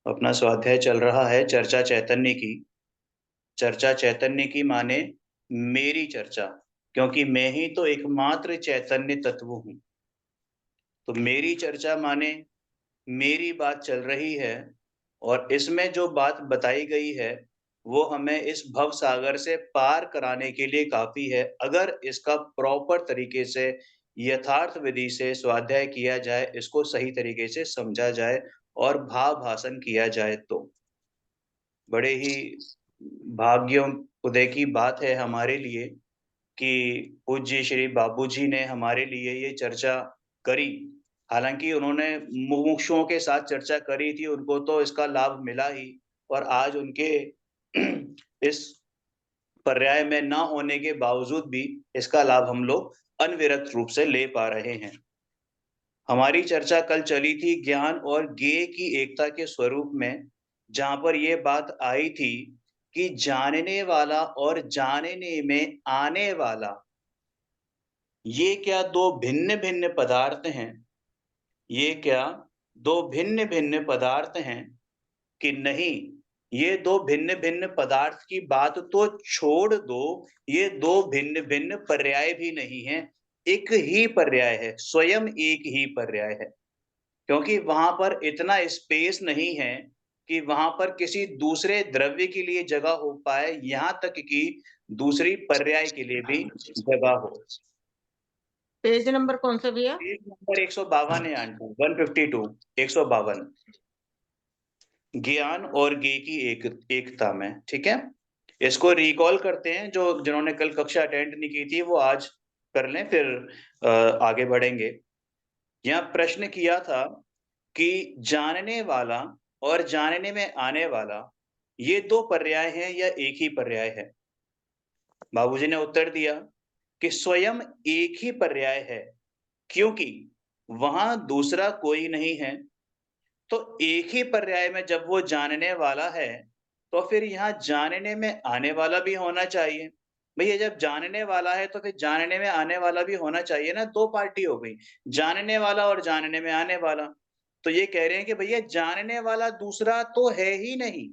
अपना स्वाध्याय चल रहा है चर्चा चैतन्य की। चर्चा चैतन्य की माने मेरी चर्चा, क्योंकि मैं ही तो एकमात्र चैतन्य तत्व हूँ। तो मेरी चर्चा माने मेरी बात चल रही है, और इसमें जो बात बताई गई है वो हमें इस भव सागर से पार कराने के लिए काफी है, अगर इसका प्रॉपर तरीके से यथार्थ विधि से स्वाध्याय किया जाए, इसको सही तरीके से समझा जाए और भाव भाषण किया जाए तो बड़े ही भाग्यों उदय की बात है हमारे लिए कि पूज्य श्री बाबूजी ने हमारे लिए ये चर्चा करी। हालांकि उन्होंने मुमुक्षुओं के साथ चर्चा करी थी, उनको तो इसका लाभ मिला ही, और आज उनके इस पर्याय में ना होने के बावजूद भी इसका लाभ हम लोग अनविरत रूप से ले पा रहे हैं। हमारी चर्चा कल चली थी ज्ञान और ज्ञेय की एकता के स्वरूप में, जहां पर यह बात आई थी कि जानने वाला और जानने में आने वाला, ये क्या दो भिन्न भिन्न पदार्थ हैं? ये क्या दो भिन्न भिन्न पदार्थ हैं कि नहीं? ये दो भिन्न भिन्न पदार्थ की बात तो छोड़ दो, ये दो भिन्न भिन्न पर्याय भी नहीं है, एक ही पर्याय है, स्वयं एक ही पर्याय है। क्योंकि वहां पर इतना स्पेस नहीं है कि वहां पर किसी दूसरे द्रव्य के लिए जगह हो पाए, यहां तक कि दूसरी पर्याय के लिए भी जगह हो। पेज नंबर कौन सा भैया? पेज नंबर 152 है आंटी, 152, 152। ज्ञान और ज्ञेय की एकता में, ठीक है। इसको रिकॉल करते हैं, जो जिन्होंने कल कक्षा अटेंड नहीं की थी वो आज कर लें, फिर आगे बढ़ेंगे। यहाँ प्रश्न किया था कि जानने वाला और जानने में आने वाला, ये दो पर्याय हैं या एक ही पर्याय है? बाबूजी ने उत्तर दिया कि स्वयं एक ही पर्याय है, क्योंकि वहां दूसरा कोई नहीं है। तो एक ही पर्याय में जब वो जानने वाला है, तो फिर यहाँ जानने में आने वाला भी होना चाहिए। भैया जब जानने वाला है तो फिर जानने में आने वाला भी होना चाहिए ना, दो पार्टी हो गई, जानने वाला और जानने में आने वाला। तो ये कह रहे हैं कि भैया जानने वाला दूसरा तो है ही नहीं,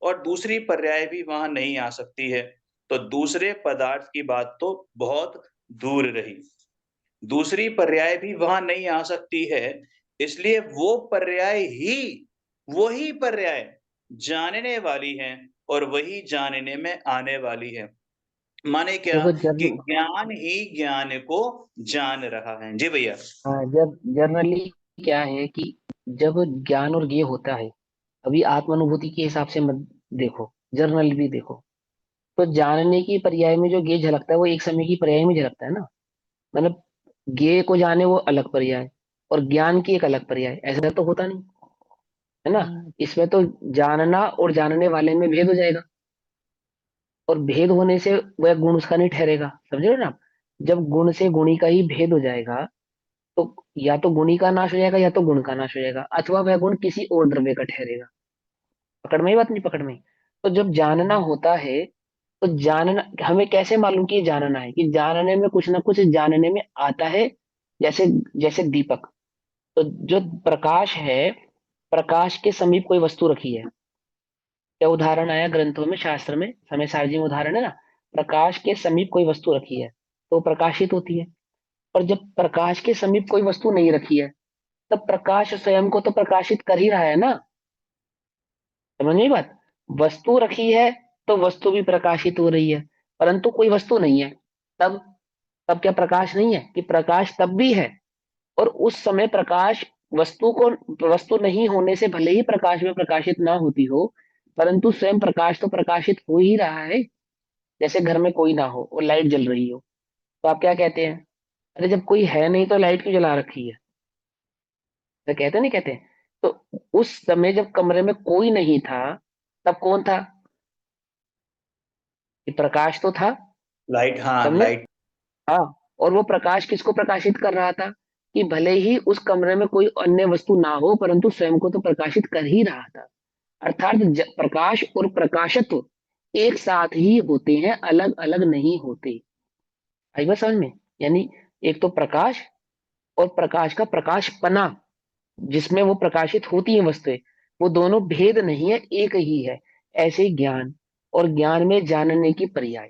और दूसरी पर्याय भी वहां नहीं आ सकती है। तो दूसरे पदार्थ की बात तो बहुत दूर रही, दूसरी पर्याय भी वहां नहीं आ सकती है। इसलिए वो पर्याय ही, वही पर्याय जानने वाली है, और वही जानने में आने वाली है। माने क्या देखो कि ज्ञान ही ज्ञान को जान रहा है। जी भैया। हाँ, जब जनरली क्या है कि जब ज्ञान और ज्ञेय होता है, अभी आत्मानुभूति के हिसाब से मत देखो, जर्नल भी देखो, तो जानने की पर्याय में जो ज्ञेय झलकता है वो एक समय की पर्याय में झलकता है ना। मतलब ज्ञेय को जाने वो अलग पर्याय, और ज्ञान की एक अलग पर्याय, ऐसा तो होता नहीं है ना। इसमें तो जानना और जानने वाले में भेद हो जाएगा, और भेद होने से वह गुण उसका नहीं ठहरेगा, समझ रहे हो ना आप? जब गुण से गुणी का ही भेद हो जाएगा, तो या तो गुणी का नाश हो जाएगा या तो गुण का नाश हो जाएगा, अथवा वह गुण किसी और द्रव्य का ठहरेगा। पकड़ में ही बात नहीं, पकड़ में ही। तो जब जानना होता है, तो जानना हमें कैसे मालूम कि ये जानना है? कि जानने में कुछ ना कुछ जानने में आता है। जैसे जैसे दीपक, तो जो प्रकाश है, प्रकाश के समीप कोई वस्तु रखी है, क्या उदाहरण आया ग्रंथों में, शास्त्र में, समय सारजी में उदाहरण है ना। प्रकाश के समीप कोई वस्तु रखी है तो प्रकाशित होती है। और जब प्रकाश के समीप कोई वस्तु नहीं रखी है, तब प्रकाश स्वयं को तो प्रकाशित कर ही रहा है ना। समझ नहीं बात? वस्तु रखी है तो वस्तु भी प्रकाशित हो रही है, परंतु कोई वस्तु नहीं है, तब तब क्या प्रकाश नहीं है? कि प्रकाश तब भी है, और उस समय प्रकाश वस्तु को, वस्तु नहीं होने से भले ही प्रकाश में प्रकाशित ना होती हो, परंतु स्वयं प्रकाश तो प्रकाशित हो ही रहा है। जैसे घर में कोई ना हो और लाइट जल रही हो, तो आप क्या कहते हैं? अरे जब कोई है नहीं तो लाइट क्यों जला रखी है? तो कहते नहीं कहते? तो उस समय जब कमरे में कोई नहीं था, तब कौन था? कि प्रकाश तो था। लाइट, हाँ समझे? लाइट। हाँ। और वो प्रकाश किसको प्रकाशित कर रहा था? कि भले ही उस कमरे में कोई अन्य वस्तु ना हो, परंतु स्वयं को तो प्रकाशित कर ही रहा था। अर्थात प्रकाश और प्रकाशत्व एक साथ ही होते हैं, अलग अलग नहीं होते। आई बात समझ में? यानी एक तो प्रकाश और प्रकाश का प्रकाशपना, जिसमें वो प्रकाशित होती है वस्तुएं, वो दोनों भेद नहीं है, एक ही है। ऐसे ही ज्ञान और ज्ञान में जानने की पर्याय,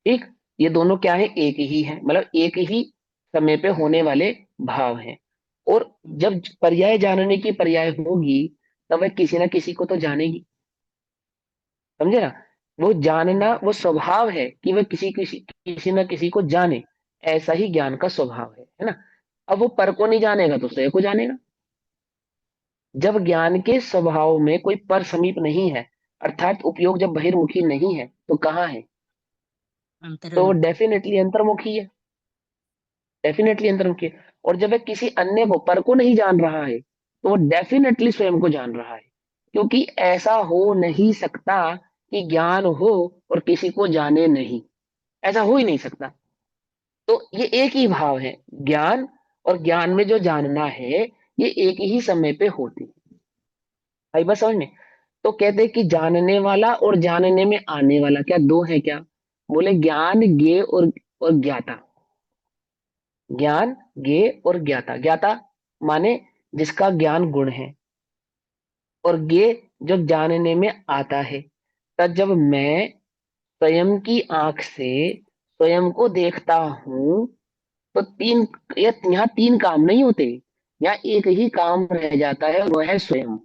ठीक, ये दोनों क्या है, एक ही है, मतलब एक ही समय पे होने वाले भाव हैं। और जब पर्याय जानने की पर्याय होगी, तब वह किसी ना किसी को तो जानेगी, समझे ना। वो जानना वो स्वभाव है कि वह किसी ना किसी को जाने, ऐसा ही ज्ञान का स्वभाव है ना। अब वो पर को नहीं जानेगा तो स्वयं को जानेगा। जब ज्ञान के स्वभाव में कोई पर समीप नहीं है, अर्थात उपयोग जब बहिर्मुखी नहीं है, तो कहाँ है, तो अंतर्मुख। डेफिनेटली अंतर्मुखी है, डेफिनेटली अंतर्मुखी है। और जब वह किसी अन्य को, पर को नहीं जान रहा है, तो वो डेफिनेटली स्वयं को जान रहा है, क्योंकि ऐसा हो नहीं सकता कि ज्ञान हो और किसी को जाने नहीं, ऐसा हो ही नहीं सकता। तो ये एक ही भाव है, ज्ञान और ज्ञान में जो जानना है, ये एक ही समय पे होती है। भाई बस समझ में। तो कहते हैं कि जानने वाला और जानने में आने वाला क्या दो है क्या, बोले ज्ञान ज्ञेय और ज्ञाता। ज्ञान ज्ञेय और ज्ञाता, ज्ञाता माने जिसका ज्ञान गुण है, और ज्ञेय जो जानने में आता है। तब जब मैं स्वयं की आंख से स्वयं को देखता हूं, तो यहाँ तीन काम नहीं होते, यहाँ एक ही काम रह जाता है, वो है स्वयं।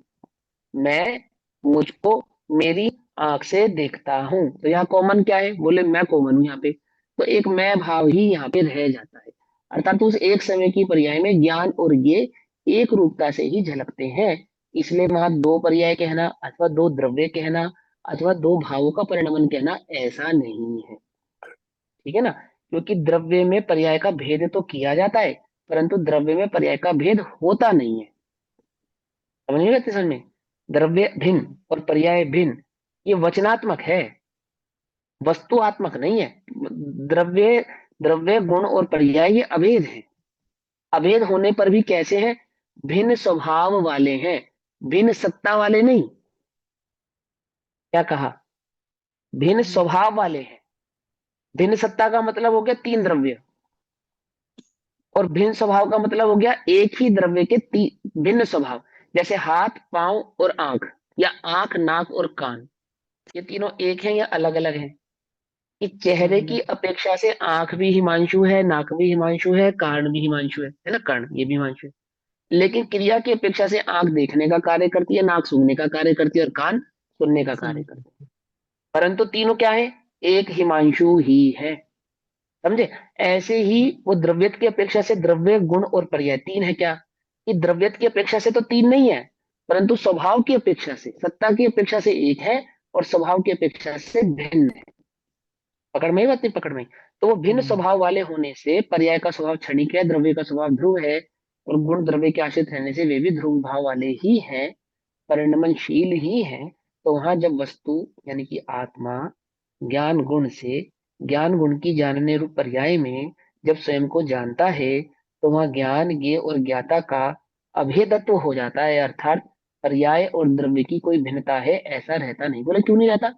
मैं मुझको मेरी आंख से देखता हूं, तो यहाँ कॉमन क्या है, बोले मैं कॉमन हूं यहाँ पे, तो एक मैं भाव ही यहाँ पे रह जाता है। अर्थात उस एक समय की पर्याय में ज्ञान और ये एक रूपता से ही झलकते हैं। इसलिए वहां दो पर्याय कहना अथवा दो द्रव्य कहना अथवा दो भावों का परिणमन कहना ऐसा नहीं है, ठीक है ना। क्योंकि द्रव्य में पर्याय का भेद तो किया जाता है, परंतु द्रव्य में पर्याय का भेद होता नहीं है। समझ नहीं लगती समझ में। द्रव्य भिन्न और पर्याय भिन्न, ये वचनात्मक है, वस्तुआत्मक नहीं है। द्रव्य द्रव्य गुण और पर्याय ये अभेद है। अभेद होने पर भी कैसे हैं, भिन्न स्वभाव वाले हैं, भिन्न सत्ता वाले नहीं। क्या कहा, भिन्न स्वभाव वाले हैं। भिन्न सत्ता का मतलब हो गया तीन द्रव्य, और भिन्न स्वभाव का मतलब हो गया एक ही द्रव्य के भिन्न स्वभाव। जैसे हाथ पांव और आंख, या आंख नाक और कान, ये तीनों एक हैं या अलग अलग हैं। कि चेहरे की अपेक्षा से आंख भी हिमांशु है, नाक भी हिमांशु है, कान भी हिमांशु है ना, कर्ण ये भी हिमांशु है। लेकिन क्रिया की अपेक्षा से आंख देखने का कार्य करती है, नाक सूंघने का कार्य करती है, और कान सुनने का कार्य करती है। परंतु तीनों क्या है, एक हिमांशु ही है, समझे। ऐसे ही वो द्रव्यत की अपेक्षा से द्रव्य गुण और पर्याय तीन है क्या, कि द्रव्यत की अपेक्षा से तो तीन नहीं है, परंतु स्वभाव की अपेक्षा से, सत्ता की अपेक्षा से एक है, और स्वभाव की अपेक्षा से भिन्न है। पकड़ में ही बात नहीं, पकड़ में ही। तो वो भिन्न स्वभाव वाले होने से पर्याय का स्वभाव क्षणिक है, द्रव्य का स्वभाव ध्रुव है, और गुण द्रव्य के आश्रित रहने से वे भी ध्रुव भाव वाले ही हैं, परिणमनशील ही हैं। तो वहां जब वस्तु यानी कि आत्मा ज्ञान गुण से, ज्ञान गुण की जानने रूप पर्याय में जब स्वयं को जानता है, तो वहां ज्ञान ज्ञेय और ज्ञाता का अभेदत्व हो जाता है। अर्थात पर्याय और द्रव्य की कोई भिन्नता है ऐसा रहता नहीं। बोले क्यों नहीं रहता,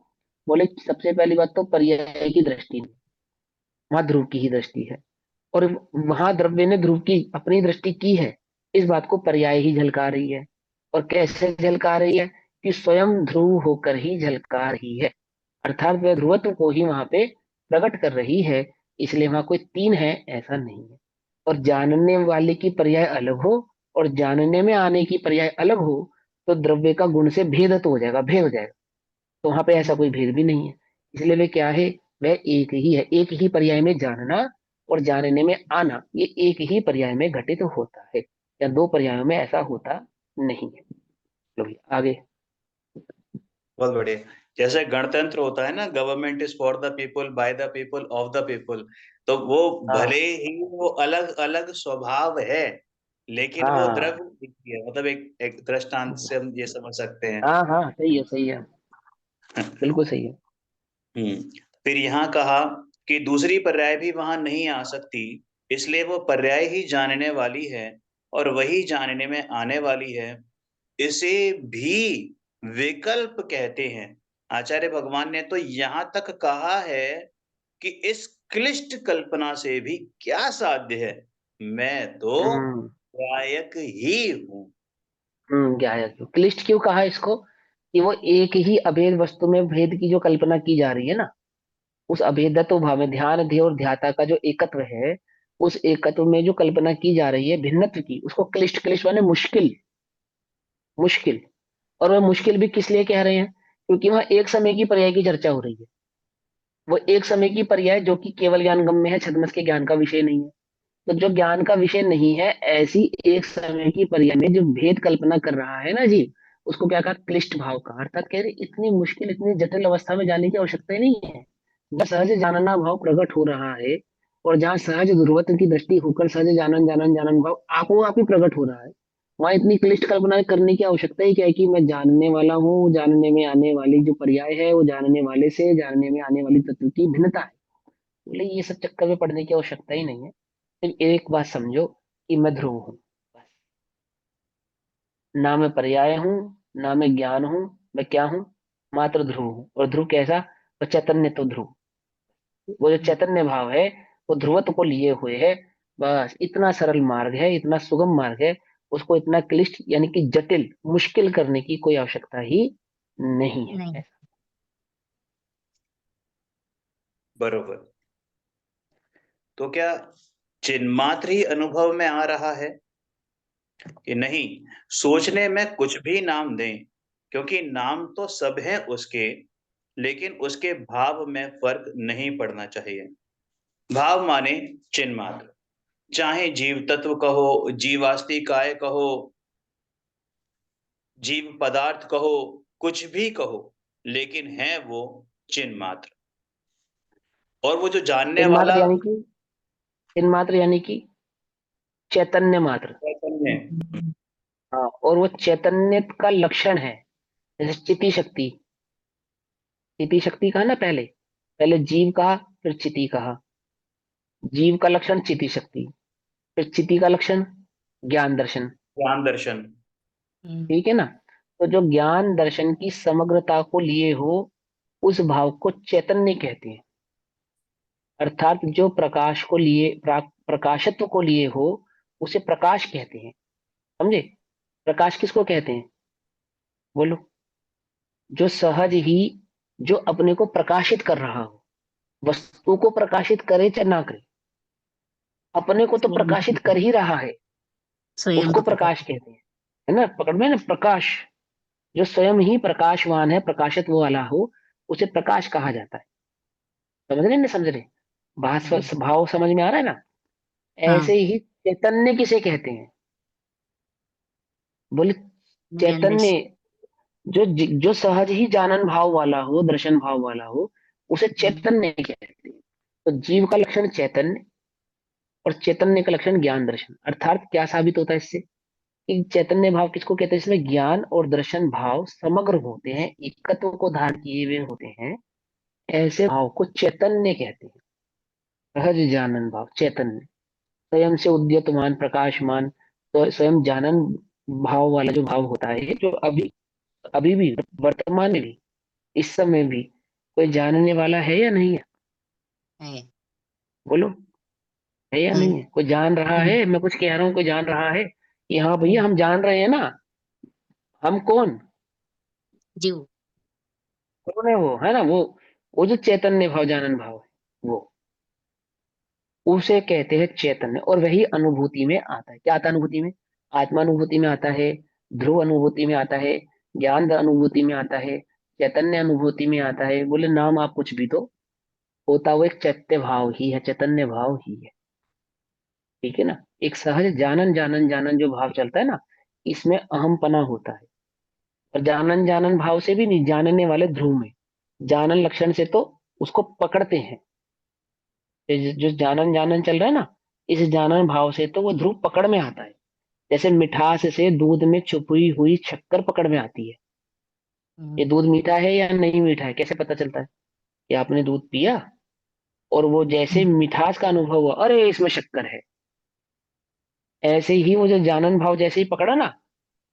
बोले सबसे पहली बात तो पर्याय की दृष्टि में, वहां ध्रुव की ही दृष्टि है, और वहां द्रव्य ने ध्रुव की अपनी दृष्टि की है, इस बात को पर्याय ही झलका रही है। और कैसे झलका रही है, कि स्वयं ध्रुव होकर ही झलका रही है, अर्थात वह ध्रुवत्व को ही वहां पे प्रकट कर रही है। इसलिए वहां कोई तीन है ऐसा नहीं है। और जानने वाले की पर्याय अलग हो और जानने में आने की पर्याय अलग हो, तो द्रव्य का गुण से भेद तो हो जाएगा, भेद हो जाएगा। तो वहां पे ऐसा कोई भेद भी नहीं है। इसलिए वे क्या है, वह एक ही है। एक ही पर्याय में जानना और जानने में आना, ये एक ही पर्याय में घटित होता है, या दो पर्यायों में ऐसा होता नहीं है। लो भैया, आगे। बहुत बढ़िया। जैसे गणतंत्र होता है ना, government is for the people, by the people, of the people. तो वो हाँ भले ही वो अलग अलग स्वभाव है, लेकिन वो हाँ द्रव्य एक ही है। मतलब एक दृष्टांत से हम ये समझ सकते हैं। हाँ हाँ, सही है सही है, बिल्कुल सही है। फिर यहाँ कहा कि दूसरी पर्याय भी वहां नहीं आ सकती, इसलिए वो पर्याय ही जानने वाली है और वही जानने में आने वाली है। इसे भी विकल्प कहते हैं। आचार्य भगवान ने तो यहां तक कहा है कि इस क्लिष्ट कल्पना से भी क्या साध्य है, मैं तो हम्म गायक ही हूँ। गायक क्यों, क्लिष्ट क्यों कहा इसको? कि वो एक ही अभेद वस्तु में भेद की जो कल्पना की जा रही है ना, उस अभेदत्व भाव में ध्यान ध्येय और ध्याता का जो एकत्व है, उस एकत्व में जो कल्पना की जा रही है भिन्नत्व की, उसको क्लिष्ट, क्लिष्ट माने मुश्किल, मुश्किल। और वह मुश्किल भी किस लिए कह रहे हैं? क्योंकि वहां एक समय की पर्याय की चर्चा हो रही है। वो एक समय की पर्याय जो कि केवल ज्ञान गम में है, छद्मस के ज्ञान का विषय नहीं है। तो जो ज्ञान का विषय नहीं है, ऐसी एक समय की पर्याय में जो भेद कल्पना कर रहा है ना जी, उसको क्या कहा? क्लिष्ट भाव का। अर्थात कह रहे इतनी मुश्किल, इतनी जटिल अवस्था में जाने की आवश्यकता ही नहीं है। जब सहज जानना भाव प्रकट हो रहा है, और जहाँ सहज ध्रुवत्व की दृष्टि होकर सहज जानन जानन जानन भाव आपो आप ही प्रकट हो रहा है, वहां इतनी क्लिष्ट कल्पना करने की आवश्यकता ही क्या है? कि मैं जानने वाला हूँ, जानने में आने वाली जो पर्याय है वो जानने वाले से जानने में आने वाली तत्व की भिन्नता है। बोले ये सब चक्कर में पड़ने की आवश्यकता ही नहीं है। सिर्फ एक बात समझो कि मैं ध्रुव हूँ, बस। ना मैं पर्याय हूँ, ना मैं ज्ञान हूँ, मैं क्या हूँ? मात्र ध्रुव हूँ। और ध्रुव कैसा? तो चैतन्य तो ध्रुव, वो जो चैतन्य भाव है, वो ध्रुवत्व को लिए हुए है। बस इतना सरल मार्ग है, इतना सुगम मार्ग है। उसको इतना क्लिष्ट यानी कि जटिल, मुश्किल करने की कोई आवश्यकता ही नहीं है। नहीं। बरोबर। तो क्या चिन्मात्र ही अनुभव में आ रहा है कि नहीं? सोचने में कुछ भी नाम दें, क्योंकि नाम तो सब हैं उसके, लेकिन उसके भाव में फर्क नहीं पड़ना चाहिए। भाव माने चिन्मात्र, चाहे जीव तत्व कहो, जीवास्तिकाय कहो, जीव पदार्थ कहो, कुछ भी कहो, लेकिन है वो चिन्ह मात्र। और वो जो जानने चिन्मात्र वाला यानी कि, चिन्मात्र यानी कि चैतन्य मात्र। चैतन्य। हाँ, और वो चैतन्य का लक्षण है। जैसे चिति शक्ति, चिति शक्ति कहा ना पहले, पहले जीव कहा, फिर चिति कहा। जीव का लक्षण चिति शक्ति, फिर चिति का लक्षण ज्ञान दर्शन। ज्ञान दर्शन। ठीक है ना? तो जो ज्ञान दर्शन की समग्रता को लिए हो, उस भाव को चैतन्य कहते हैं। अर्थात जो प्रकाश को लिए, प्रकाशत्व को लिए हो, उसे प्रकाश कहते हैं। समझे? प्रकाश किसको कहते हैं? बोलो। जो सहज ही, जो अपने को प्रकाशित कर रहा हो, वस्तु को प्रकाशित करे चाहे ना करे, अपने को तो स्वयं प्रकाशित कर ही रहा है, स्वयं उसको को प्रकट। प्रकाश कहते हैं। है ना? पकड़ में ना, प्रकाश। जो स्वयं ही प्रकाशवान है, प्रकाशित वो वाला हो, उसे प्रकाश कहा जाता है। समझ रहे? नहीं समझ रहे? भाव समझ में आ रहा है ना? हाँ। ऐसे ही चैतन्य किसे कहते हैं? बोले ज्ञान चैतन्य, दर्शन। जो सहज ही जानन भाव वाला हो, दर्शन भाव वाला हो, उसे हम्म। चैतन्य कहते हैं। तो जीव का लक्षण चैतन्य, और चैतन्य का लक्षण ज्ञान दर्शन। अर्थात क्या साबित होता है इससे? कि चैतन्य भाव किसको कहते हैं? इसमें ज्ञान और दर्शन भाव समग्र होते हैं, एकत्व को धारण किए हुए होते हैं। ऐसे भाव को चैतन्य कहते हैं। सहज जानन भाव चैतन्य, स्वयं से उद्यतमान प्रकाशमान, तो स्वयं जानन भाव वाला जो भाव होता है, जो अभी, अभी भी वर्तमान में भी, इस समय भी कोई जानने वाला है या नहीं है? है। बोलो, है या है। नहीं है? कोई जान रहा हम्म। है? मैं कुछ कह रहा हूँ, कोई जान रहा है कि हाँ भैया हम जान रहे हैं ना? हम कौन? जीव। कौन है वो? है ना वो जो चैतन्य भाव, जानन भाव है, वो, उसे कहते हैं चैतन्य। और वही अनुभूति में आता है। क्या आता है अनुभूति में? आत्मानुभूति में आता है, ध्रुव अनुभूति में आता है, ज्ञान अनुभूति में आता है, चैतन्य अनुभूति में आता है। बोले नाम आप कुछ भी तो, होता वो एक चैत्य भाव ही है, चैतन्य भाव ही है। ठीक है ना? एक सहज जानन जानन जानन जो भाव चलता है ना, इसमें अहमपना होता है। और जानन जानन भाव से भी नहीं, जानने वाले ध्रुव में, जानन लक्षण से तो उसको पकड़ते हैं। ये जो जानन जानन चल रहा है ना, इस जानन भाव से तो वो ध्रुव पकड़ में आता है। जैसे मिठास से दूध में छुपी हुई शक्कर पकड़ में आती है। ये हम्म। दूध मीठा है या नहीं मीठा है कैसे पता चलता है? कि आपने दूध पिया, और वो जैसे मिठास का अनुभव हुआ, अरे इसमें शक्कर है, ऐसे ही वो जो जानन भाव जैसे ही पकड़ा ना,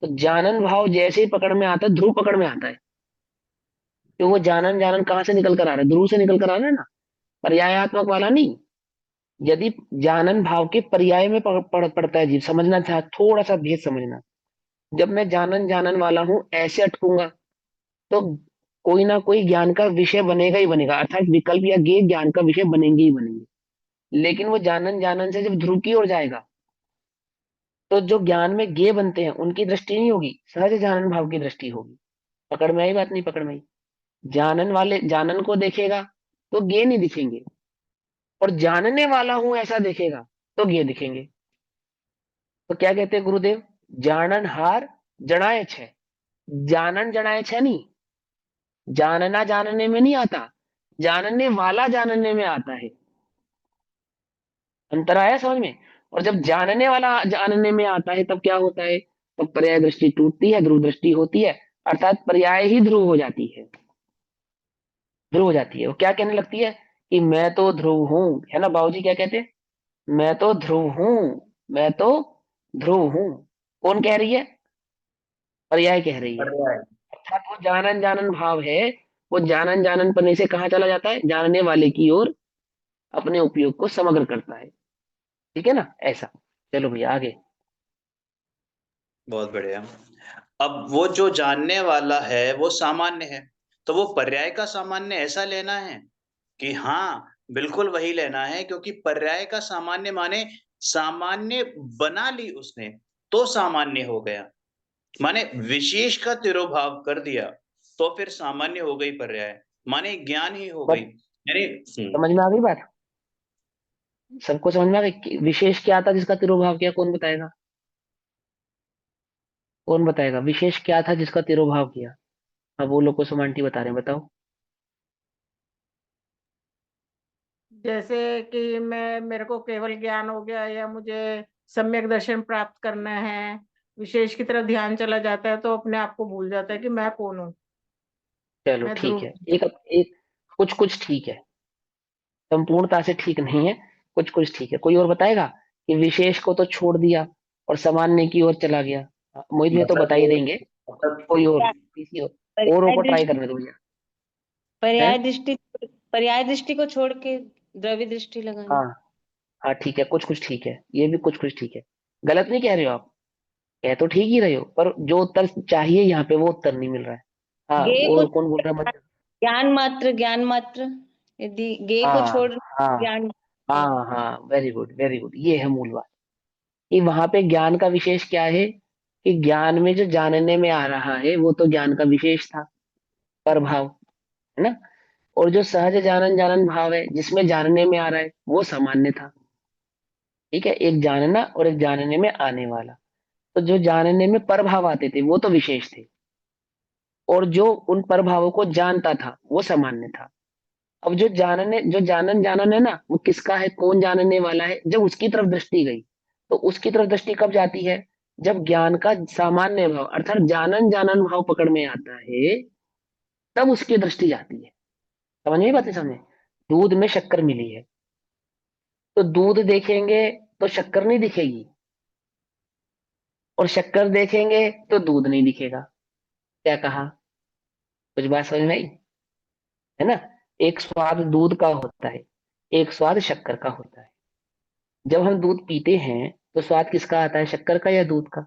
तो जानन भाव जैसे ही पकड़ में आता है, ध्रुव पकड़ में आता है। तो वो जानन जानन कहाँ से निकल कर आ रहा है? ध्रुव से निकल कर आ रहा है ना, पर्यायात्मक वाला नहीं। यदि जानन भाव के पर्याय में पड़ता है जीव, समझना था, थोड़ा सा भेद समझना। जब मैं जानन जानन वाला हूं ऐसे अटकूंगा तो कोई ना कोई ज्ञान का विषय बनेगा ही बनेगा, अर्थात विकल्प या गेय ज्ञान का विषय बनेंगे ही बनेंगे। लेकिन वो जानन जानन से जब ध्रुव की ओर जाएगा तो जो ज्ञान में गेय बनते हैं उनकी दृष्टि नहीं होगी, सहज जानन भाव की दृष्टि होगी। पकड़ में आई बात? नहीं पकड़ में आई? जानन वाले जानन को देखेगा तो गेय नहीं दिखेंगे, और जानने वाला हूं ऐसा देखेगा तो गेय दिखेंगे। तो क्या कहते हैं गुरुदेव? जानन हार जड़ाए छे, जानन जड़ाए छे नहीं, जानना जानने में नहीं आता, जानने वाला जानने में आता है। अंतर आया समझ में? और जब जानने वाला जानने में आता है तब क्या होता है? तब पर्याय दृष्टि टूटती है, ध्रुव दृष्टि होती है, अर्थात पर्याय ही ध्रुव हो जाती है। ध्रुव हो जाती है, वो क्या कहने लगती है कि मैं तो ध्रुव हूं, है ना बाबूजी? क्या कहते हैं? मैं तो ध्रुव हूं, मैं तो ध्रुव हूं। कौन कह रही है? पर्याय कह रही है। पर्याय। अर्थात वो जानन जानन भाव है, वो जानन जानन पने से कहाँ चला जाता है? जानने वाले की ओर अपने उपयोग को समग्र करता है। ठीक है ना? ऐसा। चलो भैया आगे। बहुत बढ़िया। अब वो जो जानने वाला है वो सामान्य है, तो वो पर्याय का सामान्य ऐसा लेना है कि हाँ बिल्कुल वही लेना है, क्योंकि पर्याय का सामान्य माने सामान्य बना ली उसने तो सामान्य हो गया। माने विशेष का तिरोभाव कर दिया तो फिर सामान्य हो गई पर्याय, माने ज्ञान ही हो गई बट यानी। समझ में आ गई बात? सबको समझ में आ गई कि विशेष क्या था जिसका तिरोभाव किया? कौन बताएगा? कौन बताएगा विशेष क्या था जिसका तिरोभाव किया? अब वो लोग को सुमांटी बता रहे हैं, बताओ। जैसे कि मैं मेरे को केवल ज्ञान हो गया या मुझे सम्यक दर्शन प्राप्त करना है, विशेष की तरफ ध्यान चला जाता है तो अपने आप को भूल जाता है कि मैं कौन हूँ, चलो मैं ठीक ध्रुव है, हूँ। एक एक कुछ कुछ ठीक है, संपूर्णता से ठीक नहीं है, कुछ कुछ ठीक है। कोई और बताएगा कि विशेष को तो छोड़ दिया और सामान्य की ओर चला गया? मोहित भैया तो मतलब बता ही देंगे। मतलब कोई और? पर्याय किसी और पर्याय को ट्राई दृष्टि करने दो भैया। है? पर्याय दृष्टि पर्याय दृष्टि को छोड़ के द्रव्य दृष्टि लगानी। हाँ हाँ ठीक है, कुछ कुछ ठीक है, ये भी कुछ कुछ ठीक है। गलत नहीं कह रहे हो आप, कह तो ठीक ही रहे हो, पर जो उत्तर चाहिए यहाँ पे वो उत्तर नहीं मिल रहा है। हाँ, गेय को और कौन बोल रहा है? मत। ज्ञान मात्र, यदि गेय को हाँ छोड़ हाँ ज्ञान। हाँ हाँ, वेरी गुड वेरी गुड, ये है मूल बात। कि वहां पे ज्ञान का विशेष क्या है? कि ज्ञान में जो जानने में आ रहा है वो तो ज्ञान का विशेष था, प्रभाव, है ना? और जो सहज जानन जानन भाव है जिसमें जानने में आ रहा है वो सामान्य था। ठीक है, एक जानना और एक जानने में आने वाला। तो जो जानने में प्रभाव आते थे वो तो विशेष थे, और जो उन प्रभावों को जानता था वो सामान्य था। अब जो जानन जानन है ना, वो किसका है? कौन जानने वाला है? जब उसकी तरफ दृष्टि गई तो उसकी तरफ दृष्टि कब जाती है? जब ज्ञान का सामान्य भाव अर्थात जानन जानन भाव पकड़ में आता है तब उसकी दृष्टि जाती है। समझ में बात? समझ? दूध में शक्कर मिली है तो दूध देखेंगे तो शक्कर नहीं दिखेगी, और शक्कर देखेंगे तो दूध नहीं दिखेगा। क्या कहा? कुछ बात समझ में आई? है ना? एक स्वाद दूध का होता है, एक स्वाद शक्कर का होता है। जब हम दूध पीते हैं तो स्वाद किसका आता है? शक्कर का या दूध का?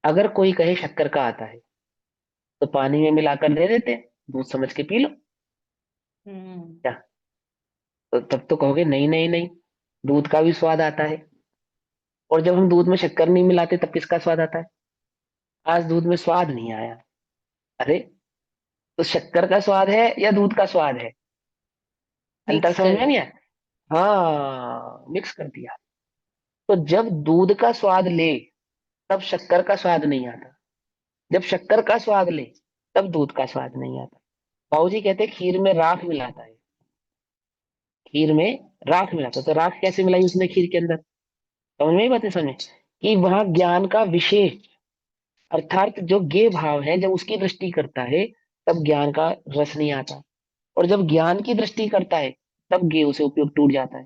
अगर कोई कहे शक्कर का आता है तो पानी में मिलाकर दे देते हैं, दूध समझ के पी लो। हम्म। क्या? तो तब तो कहोगे नहीं नहीं नहीं, दूध का भी स्वाद आता है। और जब हम दूध में शक्कर नहीं मिलाते तब किसका स्वाद आता है? आज दूध में स्वाद नहीं आया। अरे, तो शक्कर का स्वाद है या दूध का स्वाद है? अंतर मिक्स समझ कर में नहीं आया? हाँ, मिक्स कर दिया। तो जब दूध का स्वाद ले तब शक्कर का स्वाद नहीं आता, जब शक्कर का स्वाद ले तब दूध का स्वाद नहीं आता। बाबूजी कहते हैं खीर में राख मिलाता है, खीर में राख मिलाता है, तो राख कैसे मिलाई उसने खीर के अंदर? समझ में ही बात है? समझ कि वहां ज्ञान का विशेष अर्थात जो गे भाव है जब उसकी दृष्टि करता है तब ज्ञान का रस नहीं आता, और जब ज्ञान की दृष्टि करता है तब गे उसे उपयोग टूट जाता है,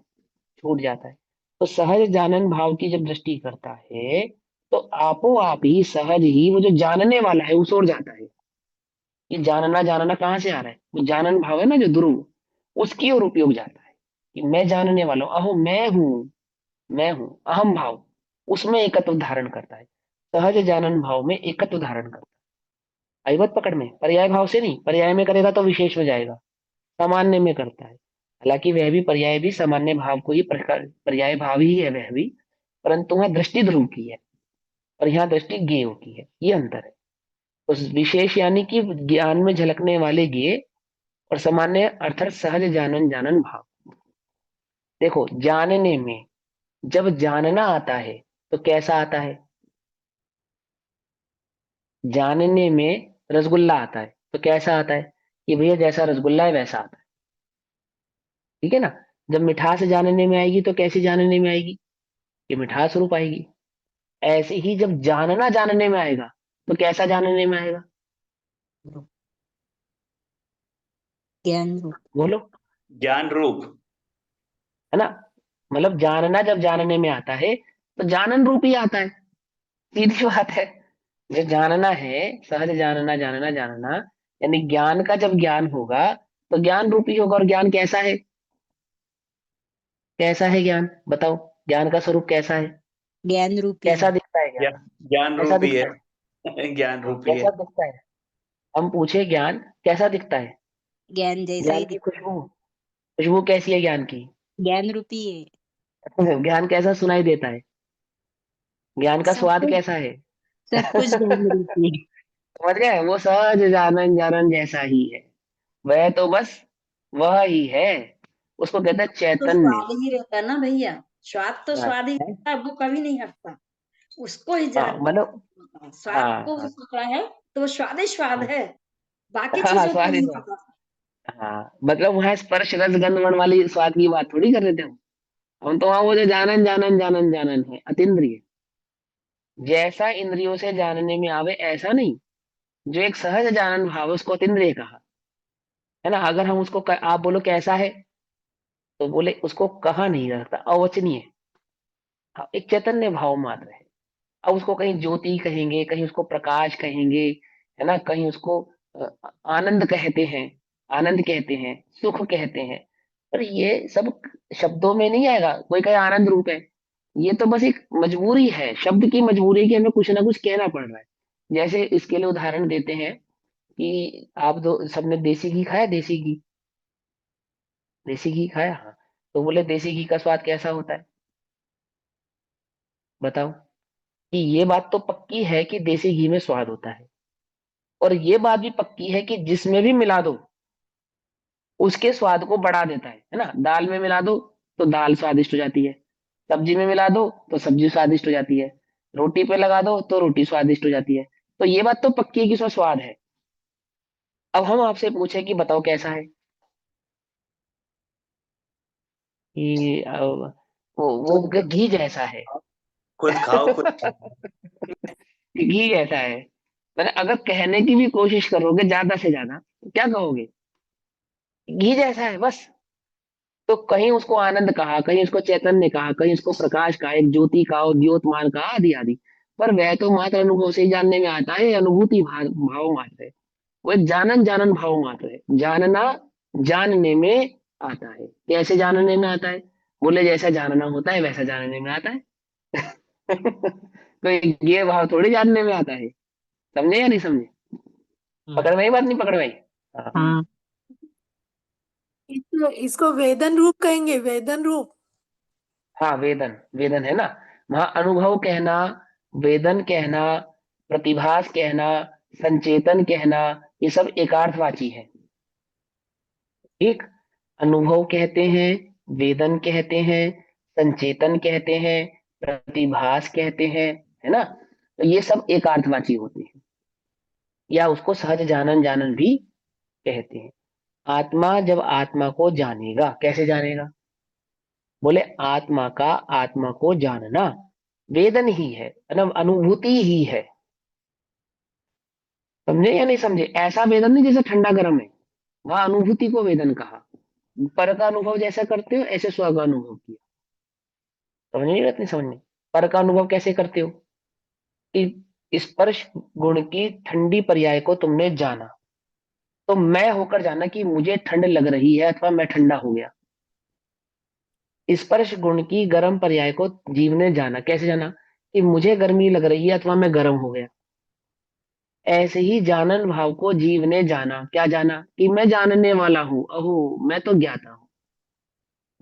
छूट जाता है। तो सहज जानन भाव की जब दृष्टि करता है तो आपो आप ही सहज ही वो जो जानने वाला है उस ओर जाता है। ये जानना जानना कहाँ से आ रहा है? वो जानन भाव है ना जो ध्रुव, उसकी ओर उपयोग जाता है। कि मैं जानने वाला हूँ, अहो मैं हूँ, अहम भाव उसमें एकत्व धारण करता है। सहज जानन भाव में एकत्व धारण करता है। आई बात पकड़ में? पर्याय भाव से नहीं, पर्याय में करेगा तो विशेष में जाएगा, सामान्य में करता है। हालांकि वह भी पर्याय भी सामान्य भाव को ही पर्याय भाव ही है वह भी, परंतु वह दृष्टि ध्रुव की है और यहाँ दृष्टि ज्ञेय की है, ये अंतर है। उस विशेष यानी कि ज्ञान में झलकने वाले ज्ञेय और सामान्य अर्थात सहज जानन जानन भाव। देखो जानने में जब जानना आता है तो कैसा आता है? जानने में रसगुल्ला आता है तो कैसा आता है कि भैया जैसा रसगुल्ला है वैसा आता है, ठीक है ना। जब मिठास जानने में आएगी तो कैसी जानने में आएगी? कि मिठास रूप आएगी। ऐसे ही जब जानना जानने में आएगा तो कैसा जानने में आएगा? ज्ञान रूप। बोलो। ज्ञान रूप। है ना, मतलब जानना जब जानने में आता है तो जानन रूप ही आता है, सीधी बात है। जो जानना है, सहज जानना जानना जानना, यानी ज्ञान का जब ज्ञान होगा तो ज्ञान रूपी होगा। और ज्ञान कैसा है? कैसा है ज्ञान? बताओ, ज्ञान का स्वरूप कैसा है? ज्ञान रूपी कैसा है। दिखता है ज्ञान? ज्ञान कैसा रूपी दिखता है? है। ज्ञान हाँ, रूपी है। कैसा दिखता है? हम पूछे ज्ञान कैसा दिखता है? ज्ञान जैसा ज्ञान ही की दिख। खुशबू, खुशबू कैसी है ज्ञान की? ज्ञान रूपी है। ज्ञान कैसा सुनाई देता है? ज्ञान का सब स्वाद कुछ, कैसा है? सब कुछ ज्ञान रूपी है। समझ गए? वो सहज जानन जानन जैसा ही है, वह तो बस वह ही है। उसको कहते हैं तो चैतन्य। स्वाद ही रहता है ना भैया, स्वाद तो हाँ स्वाद ही रहता है, वो कभी नहीं हटता। उसको ही हाँ, जानना मतलब है। हाँ स्वाद को हाँ पता है तो वो स्वाद ही स्वाद हाँ है, बाकी हाँ हाँ, चीजों को स्वाद ही नहीं स्वाद। पता। हाँ मतलब वहाँ स्पर्श रस गंध वर्ण वाली स्वाद की बात थोड़ी कर रहे थे हम तो वहाँ वो जो जानन जानन जानन जानन है अतीन्द्रिय, जैसा इंद्रियों से जानने में आवे ऐसा नहीं। जो एक सहज जानन भाव है, उसको अतीन्द्रिय कहा, है ना। अगर हम उसको आप बोलो कैसा है तो बोले उसको कहा नहीं जा सकता, अवचनीय। हाँ, एक चैतन्य भाव मात्र है। अब उसको कहीं ज्योति कहेंगे, कहीं उसको प्रकाश कहेंगे, है ना, कहीं उसको अ, आनंद कहते हैं, आनंद कहते हैं, सुख कहते हैं। पर ये सब शब्दों में नहीं आएगा। कोई कहे आनंद रूप है, ये तो बस एक मजबूरी है, शब्द की मजबूरी है कि हमें कुछ ना कुछ कहना पड़ रहा है। जैसे इसके लिए उदाहरण देते हैं कि आप दो सबने देसी घी खाया, देसी घी, देसी घी खाया, हाँ। तो बोले देसी घी का स्वाद कैसा होता है? बताओ। कि ये बात तो पक्की है कि देसी घी में स्वाद होता है, और ये बात भी पक्की है कि जिसमें भी मिला दो उसके स्वाद को बढ़ा देता है ना। दाल में मिला दो तो दाल स्वादिष्ट हो जाती है, सब्जी में मिला दो तो सब्जी स्वादिष्ट हो जाती है, रोटी पे लगा दो तो रोटी स्वादिष्ट हो जाती है। तो ये बात तो पक्की है कि उसमें स्वाद है। अब हम आपसे पूछे कि बताओ कैसा है? कि वो घी जैसा है। खुद खाओ खुद खाओ। घी जैसा है। मैंने अगर कहने की भी कोशिश करोगे ज्यादा से ज्यादा तो क्या कहोगे? घी जैसा है बस। तो कहीं उसको आनंद कहा, कहीं उसको चैतन्य कहा, कहीं उसको प्रकाश कहा, एक ज्योति का और द्योतमान कहा, आदि आदि। पर वह तो मात्र अनुभव से ही जानने में आता है, अनुभूति भाव मात्र है। वो एक जानन जानन भाव मात्र है। जानना जानने में आता है। कैसे जानने में आता है? बोले जैसा जानना होता है वैसा जानने में आता है। तो ये भाव थोड़ी जानने में आता है। समझे या नहीं समझे? पकड़ में ही बात नहीं पकड़ में आई? हाँ हाँ। इसको वेदन रूप कहेंगे, वेदन रूप। हाँ, वेदन वेदन है ना। वहां अनुभव कहना, वेदन कहना, प्रतिभास कहना, संचेतन कहना, ये सब एकार्थवाची है। ठीक। अनुभव कहते हैं, वेदन कहते हैं, संचेतन कहते हैं, प्रतिभास कहते हैं, है ना। तो ये सब एकार्थवाची होते हैं, या उसको सहज जानन जानन भी कहते हैं। आत्मा जब आत्मा को जानेगा, कैसे जानेगा? बोले आत्मा का आत्मा को जानना वेदन ही है ना, अनुभूति ही है। समझे या नहीं समझे? ऐसा वेदन नहीं जैसे ठंडा गर्म है, वहां अनुभूति को वेदन कहा। पर का अनुभव जैसा करते हो ऐसे स्व का अनुभव किया। समझ नहीं रहती? समझने पर का अनुभव कैसे करते हो कि स्पर्श गुण की ठंडी पर्याय को तुमने जाना, तो मैं होकर जाना कि मुझे ठंड लग रही है अथवा मैं ठंडा हो गया। स्पर्श गुण की गर्म पर्याय को जीव ने जाना। कैसे जाना? कि मुझे गर्मी लग रही है अथवा मैं गर्म हो गया। ऐसे ही जानन भाव को जीव ने जाना। क्या जाना? कि मैं जानने वाला हूं, अहो मैं तो ज्ञाता हूं।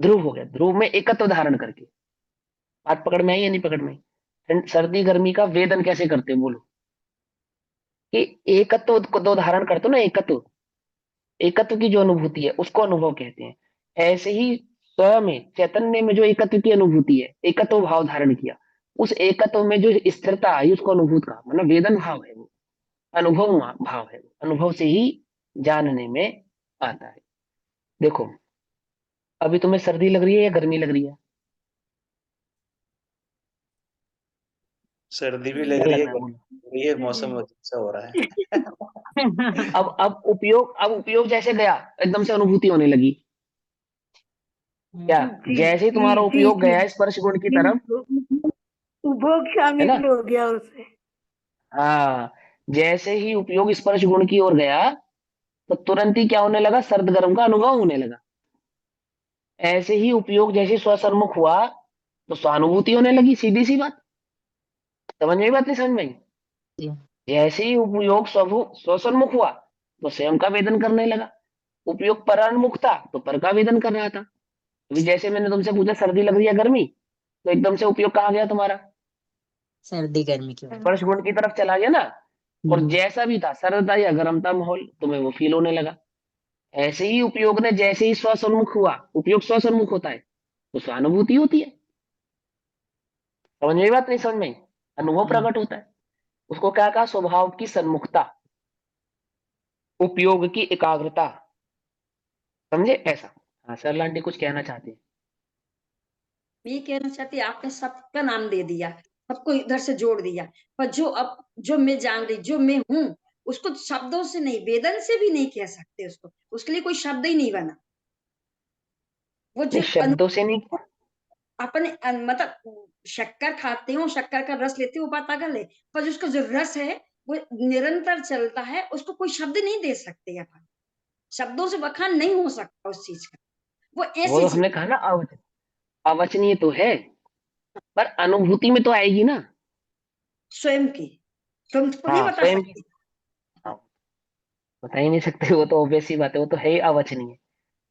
ध्रुव हो गया, ध्रुव में एकत्व धारण करके। बात पकड़ में आई या नहीं पकड़ में आई? सर्दी गर्मी का वेदन कैसे करते हैं बोलो? कि एकत्व को दो धारण करते हो ना, एकत्व, एकत्व की जो अनुभूति है उसको अनुभव कहते हैं। ऐसे ही स्वयं में चैतन्य में जो एकत्व की अनुभूति है, एकत्व भाव धारण किया, उस एकत्व में जो स्थिरता आई उसको अनुभूत कहा। मतलब वेदन भाव है वो, अनुभव भाव है, अनुभव से ही जानने में आता है। देखो अभी तुम्हें सर्दी लग रही है या गर्मी लग रही है? सर्दी भी लग क्या रही है, लग रहा है गर्मी बोलो? भी लग रही है, मौसम अजीब सा हो रहा है। अब उपयोग जैसे गया एकदम से अनुभूति होने लगी। क्या? जी जैसे ही जी तुम्हारा जी उपयोग जी गया स्पर्श गुण की जी तरफ, उपभोग है ना? शामिल हो गया उसमें। हाँ, जैसे ही उपयोग स्पर्श गुण की ओर गया तो तुरंत ही क्या होने लगा? सर्द गर्म का अनुभव होने लगा। ऐसे ही उपयोग जैसे स्वसन्मुख हुआ तो स्वानुभूति होने लगी। सीधी सी बात, समझ में आई बात नहीं समझ में आई? जी। जैसे ही उपयोग स्वसन्मुख हुआ तो स्वयं का वेदन करने लगा। उपयोग परान्मुख था तो पर का वेदन कर रहा था। अभी जैसे मैंने तुमसे पूछा सर्दी लग रही है गर्मी, तो एकदम से उपयोग कहाँ गया तुम्हारा? सर्दी गर्मी की वजह स्पर्श गुण की तरफ चला गया ना। और हम्म। जैसा भी था, सर्द था या गर्म था माहौल, तुम्हें वो फील होने लगा। ऐसे ही उपयोग ने जैसे ही स्वसन्मुख हुआ, उपयोग स्वसन्मुख होता है तो स्वानुभूति होती है। समझ में आई बात नहीं समझ में आई? अनुभव प्रकट होता है। उसको क्या कहा? स्वभाव की सन्मुखता, उपयोग की एकाग्रता। समझे ऐसा? हाँ सर लांटी कुछ कहना चाहते हैं। ये कहना चाहती आपने सबका नाम दे दिया, सबको इधर से जोड़ दिया, पर जो मैं जान रही, जो मैं हूँ, उसको शब्दों से नहीं, वेदन से भी नहीं कह सकते उसको, उसके लिए कोई शब्द ही नहीं बना। वो जो नहीं शब्दों से नहीं। अपने मतलब शक्कर खाते हो, शक्कर का रस लेते हो, वो बात अलग है, पर उसका जो रस है वो निरंतर चलता है, उसको कोई शब्द नहीं दे सकते अपन। शब्दों से बखान नहीं हो सकता उस चीज का। वो वो ऐसी तो चीज हमने कहा ना अवचनीय तो है, पर अनुभूति में तो आएगी ना। स्वयं की, तुम तो नहीं हाँ बता स्वयं की। सकती। हाँ, बता ही नहीं सकते, वो तो ऑब्वियस सी बात है, वो तो है ही अवचनीय।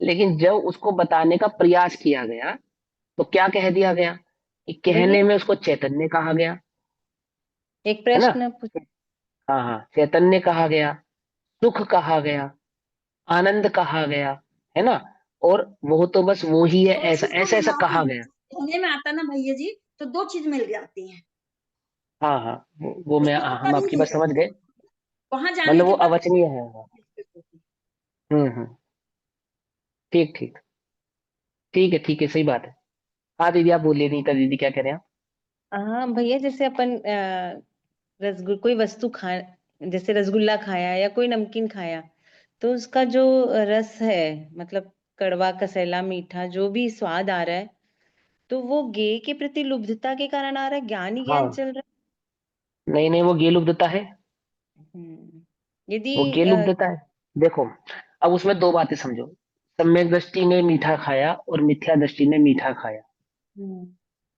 लेकिन जब उसको बताने का प्रयास किया गया तो क्या कह दिया गया? कि भैया कहने में उसको चैतन्य कहा गया, एक है ना? प्रश्न पूछ। हाँ हाँ, चैतन्य कहा गया, सुख कहा गया, आनंद कहा गया, है ना? और वो तो बस वो ही है, दो ऐसा चीज तो ऐसा मिल ऐसा जाती कहा है, गया। होने में आता ना भैया जी, तो दो चीज मिल जाती हैं। हाँ हाँ, वो मैं, उसमें तो हाँ, हम कभी आपकी नहीं बात समझ रहती, गए। वहां जाने मतलब के वो बाद अवचनीय है। हम्म। ठीक ठीक। ठीक है सही बात है। हाँ दीदी आप बोलिए, नीता दीदी क्या कह रहे हैं आप? हाँ भैया, जैसे अपन रसगुल्ला कोई वस्तु खा, जैसे रसगुल्ला खाया या कोई नमकीन खाया, तो उसका जो रस है, मतलब कड़वा कसेला मीठा जो भी स्वाद आ रहा है, तो वो गेय के प्रति लुब्धता के कारण आ रहा है, ज्ञान ही ज्ञान हाँ, चल रहा नहीं नहीं वो गेलुब्धता है। है। यदि वो गेलुब्धता है। देखो अब उसमें दो बातें समझो। सम्यक दृष्टि ने मीठा खाया और मिथ्या दृष्टि ने मीठा खाया, हम्म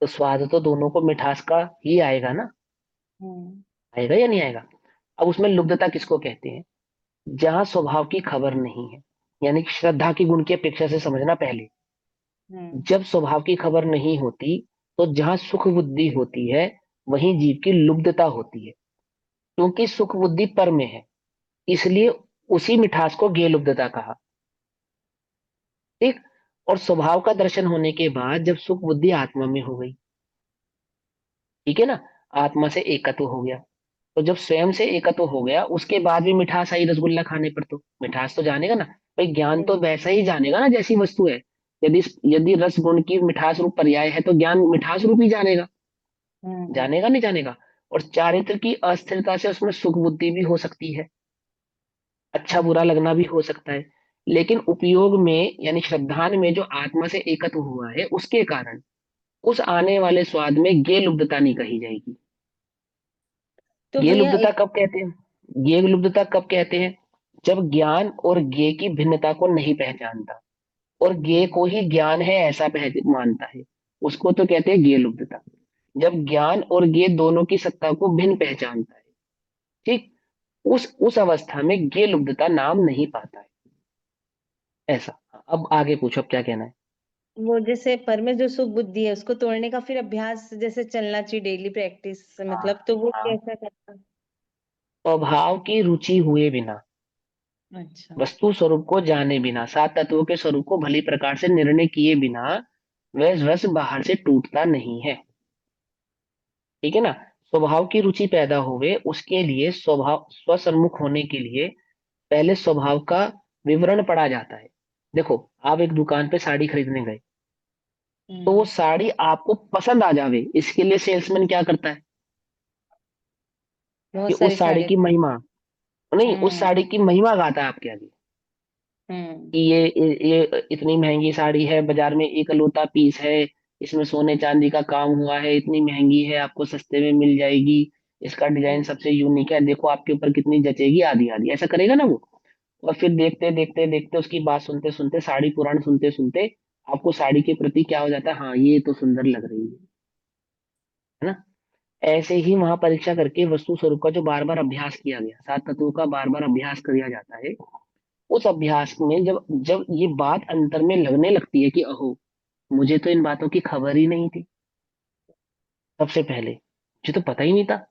तो स्वाद तो दोनों को मिठास का ही आएगा ना। हम्म आएगा या नहीं आएगा? अब उसमें लुब्धता किसको कहते हैं? जहां स्वभाव की खबर नहीं है, यानी कि श्रद्धा की गुण की अपेक्षा से समझना पहले। हम्म जब स्वभाव की खबर नहीं होती तो जहां सुख बुद्धि होती है वहीं जीव की लुब्धता होती है। क्योंकि सुख बुद्धि पर में है, इसलिए उसी मिठास को गेय लुब्धता कहा। ठीक। और स्वभाव का दर्शन होने के बाद जब सुख बुद्धि आत्मा में हो गई, ठीक है ना, आत्मा से एकत्व हो गया, तो जब स्वयं से एकत्व हो गया उसके बाद भी मिठास आई रसगुल्ला खाने पर, तो मिठास तो जानेगा ना। भाई ज्ञान तो वैसा ही जानेगा ना जैसी वस्तु है। यदि यदि रस गुण की मिठास रूप पर्याय है तो ज्ञान मिठास रूप ही जानेगा। हम्म जानेगा नहीं जानेगा? और चारित्र की अस्थिरता से उसमें सुख बुद्धि भी हो सकती है, अच्छा बुरा हम्म लगना भी हो सकता है। लेकिन उपयोग में यानी श्रद्धान में जो आत्मा से एकत्व हुआ है उसके कारण उस आने वाले स्वाद में गे लुब्धता नहीं कही जाएगी। तो गे भैया लुब्धता एक कब कहते हैं? गे लुब्धता कब कहते हैं? जब ज्ञान और गे की भिन्नता को नहीं पहचानता। और ज्ञेय को ही ज्ञान है ऐसा मानता है, उसको तो कहते हैं ज्ञेय लुब्धता। जब ज्ञान और ज्ञेय दोनों की सत्ता को भिन्न पहचानता है, ठीक, उस अवस्था में ज्ञेय लुब्धता नाम नहीं पाता है। ऐसा। अब आगे पूछो, अब क्या कहना है। वो जैसे पर में जो सुख बुद्धि है उसको तोड़ने का फिर अभ्यास जैसे चलना चाहिए, डेली प्रैक्टिस, मतलब तो वो हाँ, कैसा करना? स्वभाव की रुचि हुए बिना, अच्छा। वस्तु स्वरूप को जाने बिना, सात तत्वों के स्वरूप को भली प्रकार से निर्णय किए बिना वह रस बाहर से टूटता नहीं है। ठीक है ना। स्वभाव की रुचि पैदा होवे उसके लिए स्वभाव स्वसन्मुख होने के लिए पहले स्वभाव का विवरण पढ़ा जाता है। देखो, आप एक दुकान पे साड़ी खरीदने गए, तो वो साड़ी आपको पसंद आ जावे, इसके लिए सेल्समैन क्या करता है कि बहुत उस सारी साड़ी साड़ियाँ। की महिमा, नहीं, उस हम्म। साड़ी की महिमा गाता है आपके आगे हम्म। कि ये इतनी महंगी साड़ी है, बाजार में एक लौता पीस है, इसमें सोने चांदी का काम हुआ है, इतनी महंगी है, आपको सस्ते में मिल जाएगी, इसका डिजाइन सबसे यूनिक है, देखो आपके ऊपर कितनी जचेगी, आदि आदि, ऐसा करेगा ना वो। और फिर देखते देखते देखते उसकी बात सुनते सुनते, साड़ी पुराण सुनते सुनते, आपको साड़ी के प्रति क्या हो जाता है, हाँ ये तो सुंदर लग रही है ना। ऐसे ही वहां परीक्षा करके वस्तु स्वरूप का जो बार बार अभ्यास किया गया, सात तत्वों का बार बार अभ्यास किया जाता है, उस अभ्यास में जब जब ये बात अंतर में लगने लगती है कि अहो, मुझे तो इन बातों की खबर ही नहीं थी, सबसे पहले मुझे तो पता ही नहीं था,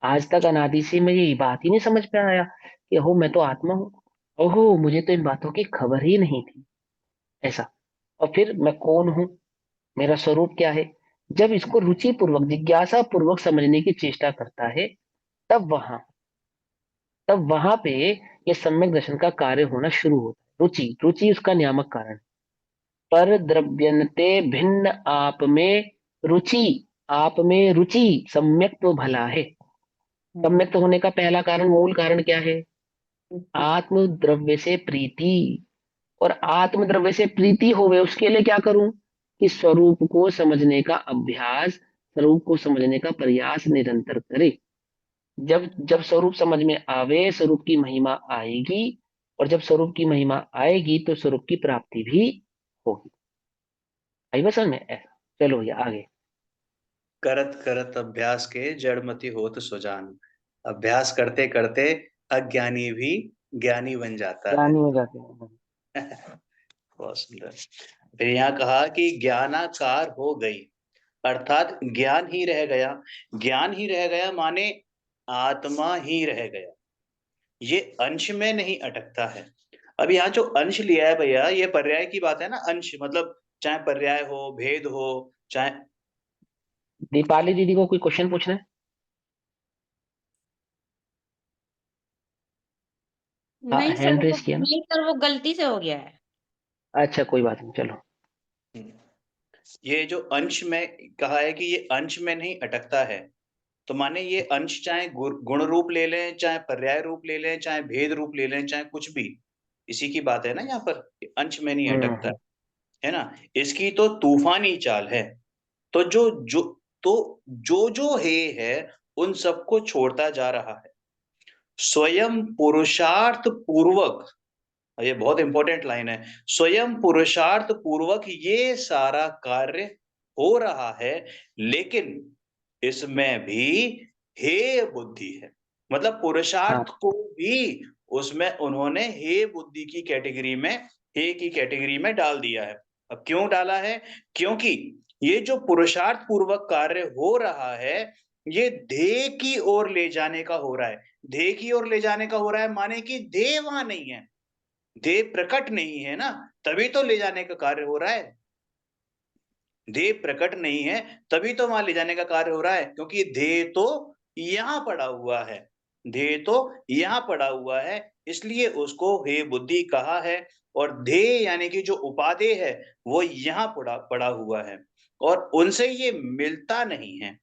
आज तक अनादि से मैं ये बात ही नहीं समझ पे आया कि अहो मैं तो आत्मा हूँ, ओहो मुझे तो इन बातों की खबर ही नहीं थी, ऐसा। और फिर मैं कौन हूँ, मेरा स्वरूप क्या है, जब इसको रुचि पूर्वक जिज्ञासा पूर्वक समझने की चेष्टा करता है, तब वहां पे ये सम्यक दर्शन का कार्य होना शुरू होता है। रुचि, रुचि उसका नियामक कारण। पर द्रव्यन्ते भिन्न आप में रुचि, आप में रुचि सम्यक तो भला है। सम्यक तो होने का पहला कारण, मूल कारण क्या है, आत्म द्रव्य से प्रीति। और आत्म द्रव्य से प्रीति होवे उसके लिए क्या करूं, कि स्वरूप को समझने का अभ्यास, स्वरूप को समझने का प्रयास निरंतर करे। जब जब स्वरूप समझ में आवे, स्वरूप की महिमा आएगी, और जब स्वरूप की महिमा आएगी तो स्वरूप की प्राप्ति भी होगी। आई बस समझ में ऐसा। चलो भैया आगे। करत करत अभ्यास के जड़मति होत सुजान। अभ्यास करते करते अज्ञानी भी ज्ञानी बन जाता है। ज्ञानी हो जाते हैं। बहुत सुंदर। फिर यहाँ कहा कि ज्ञानाकार हो गई, अर्थात ज्ञान ही रह गया। ज्ञान ही रह गया माने आत्मा ही रह गया, ये अंश में नहीं अटकता है। अब यहाँ जो अंश लिया है भैया, ये पर्याय की बात है ना, अंश मतलब चाहे पर्याय हो, भेद हो, चाहे दीपाली दीदी को कोई क्वेश्चन पूछना है? हाँ, नहीं सर, हैंड वो रेस किया ना। नहीं सर, वो गलती से हो गया है। अच्छा कोई बात नहीं, चलो। ये जो अंश में कहा है कि ये अंश में नहीं अटकता है, तो माने ये अंश चाहे गुण रूप ले लें, चाहे पर्याय रूप ले लें, चाहे भेद रूप ले लें, चाहे कुछ भी, इसी की बात है ना यहाँ पर, कि अंश में नहीं अटकता हम्म। है ना। इसकी तो तूफानी चाल है। तो जो है उन सबको छोड़ता जा रहा है, स्वयं पुरुषार्थ पूर्वक। ये बहुत इंपॉर्टेंट लाइन है, स्वयं पुरुषार्थ पूर्वक ये सारा कार्य हो रहा है, लेकिन इसमें भी हे बुद्धि है। मतलब हाँ पुरुषार्थ को भी उसमें उन्होंने हे बुद्धि की कैटेगरी में, हे की कैटेगरी में डाल दिया है। अब क्यों डाला है, क्योंकि ये जो पुरुषार्थ पूर्वक कार्य हो रहा है, ये ध्येय की ओर ले जाने का हो रहा है। ध्येय की ओर ले जाने का हो रहा है माने कि ध्येय वहां नहीं है, ध्येय प्रकट नहीं है ना, तभी तो ले जाने का कार्य हो रहा है। ध्येय प्रकट नहीं है, तभी तो वहां ले जाने का कार्य हो रहा है, क्योंकि ध्येय तो यहाँ पड़ा हुआ है, ध्येय तो यहाँ पड़ा हुआ है, इसलिए उसको हे बुद्धि कहा है। और ध्येय यानी कि जो उपादेय है वो यहाँ पड़ा पड़ा हुआ है, और उनसे ये मिलता नहीं है,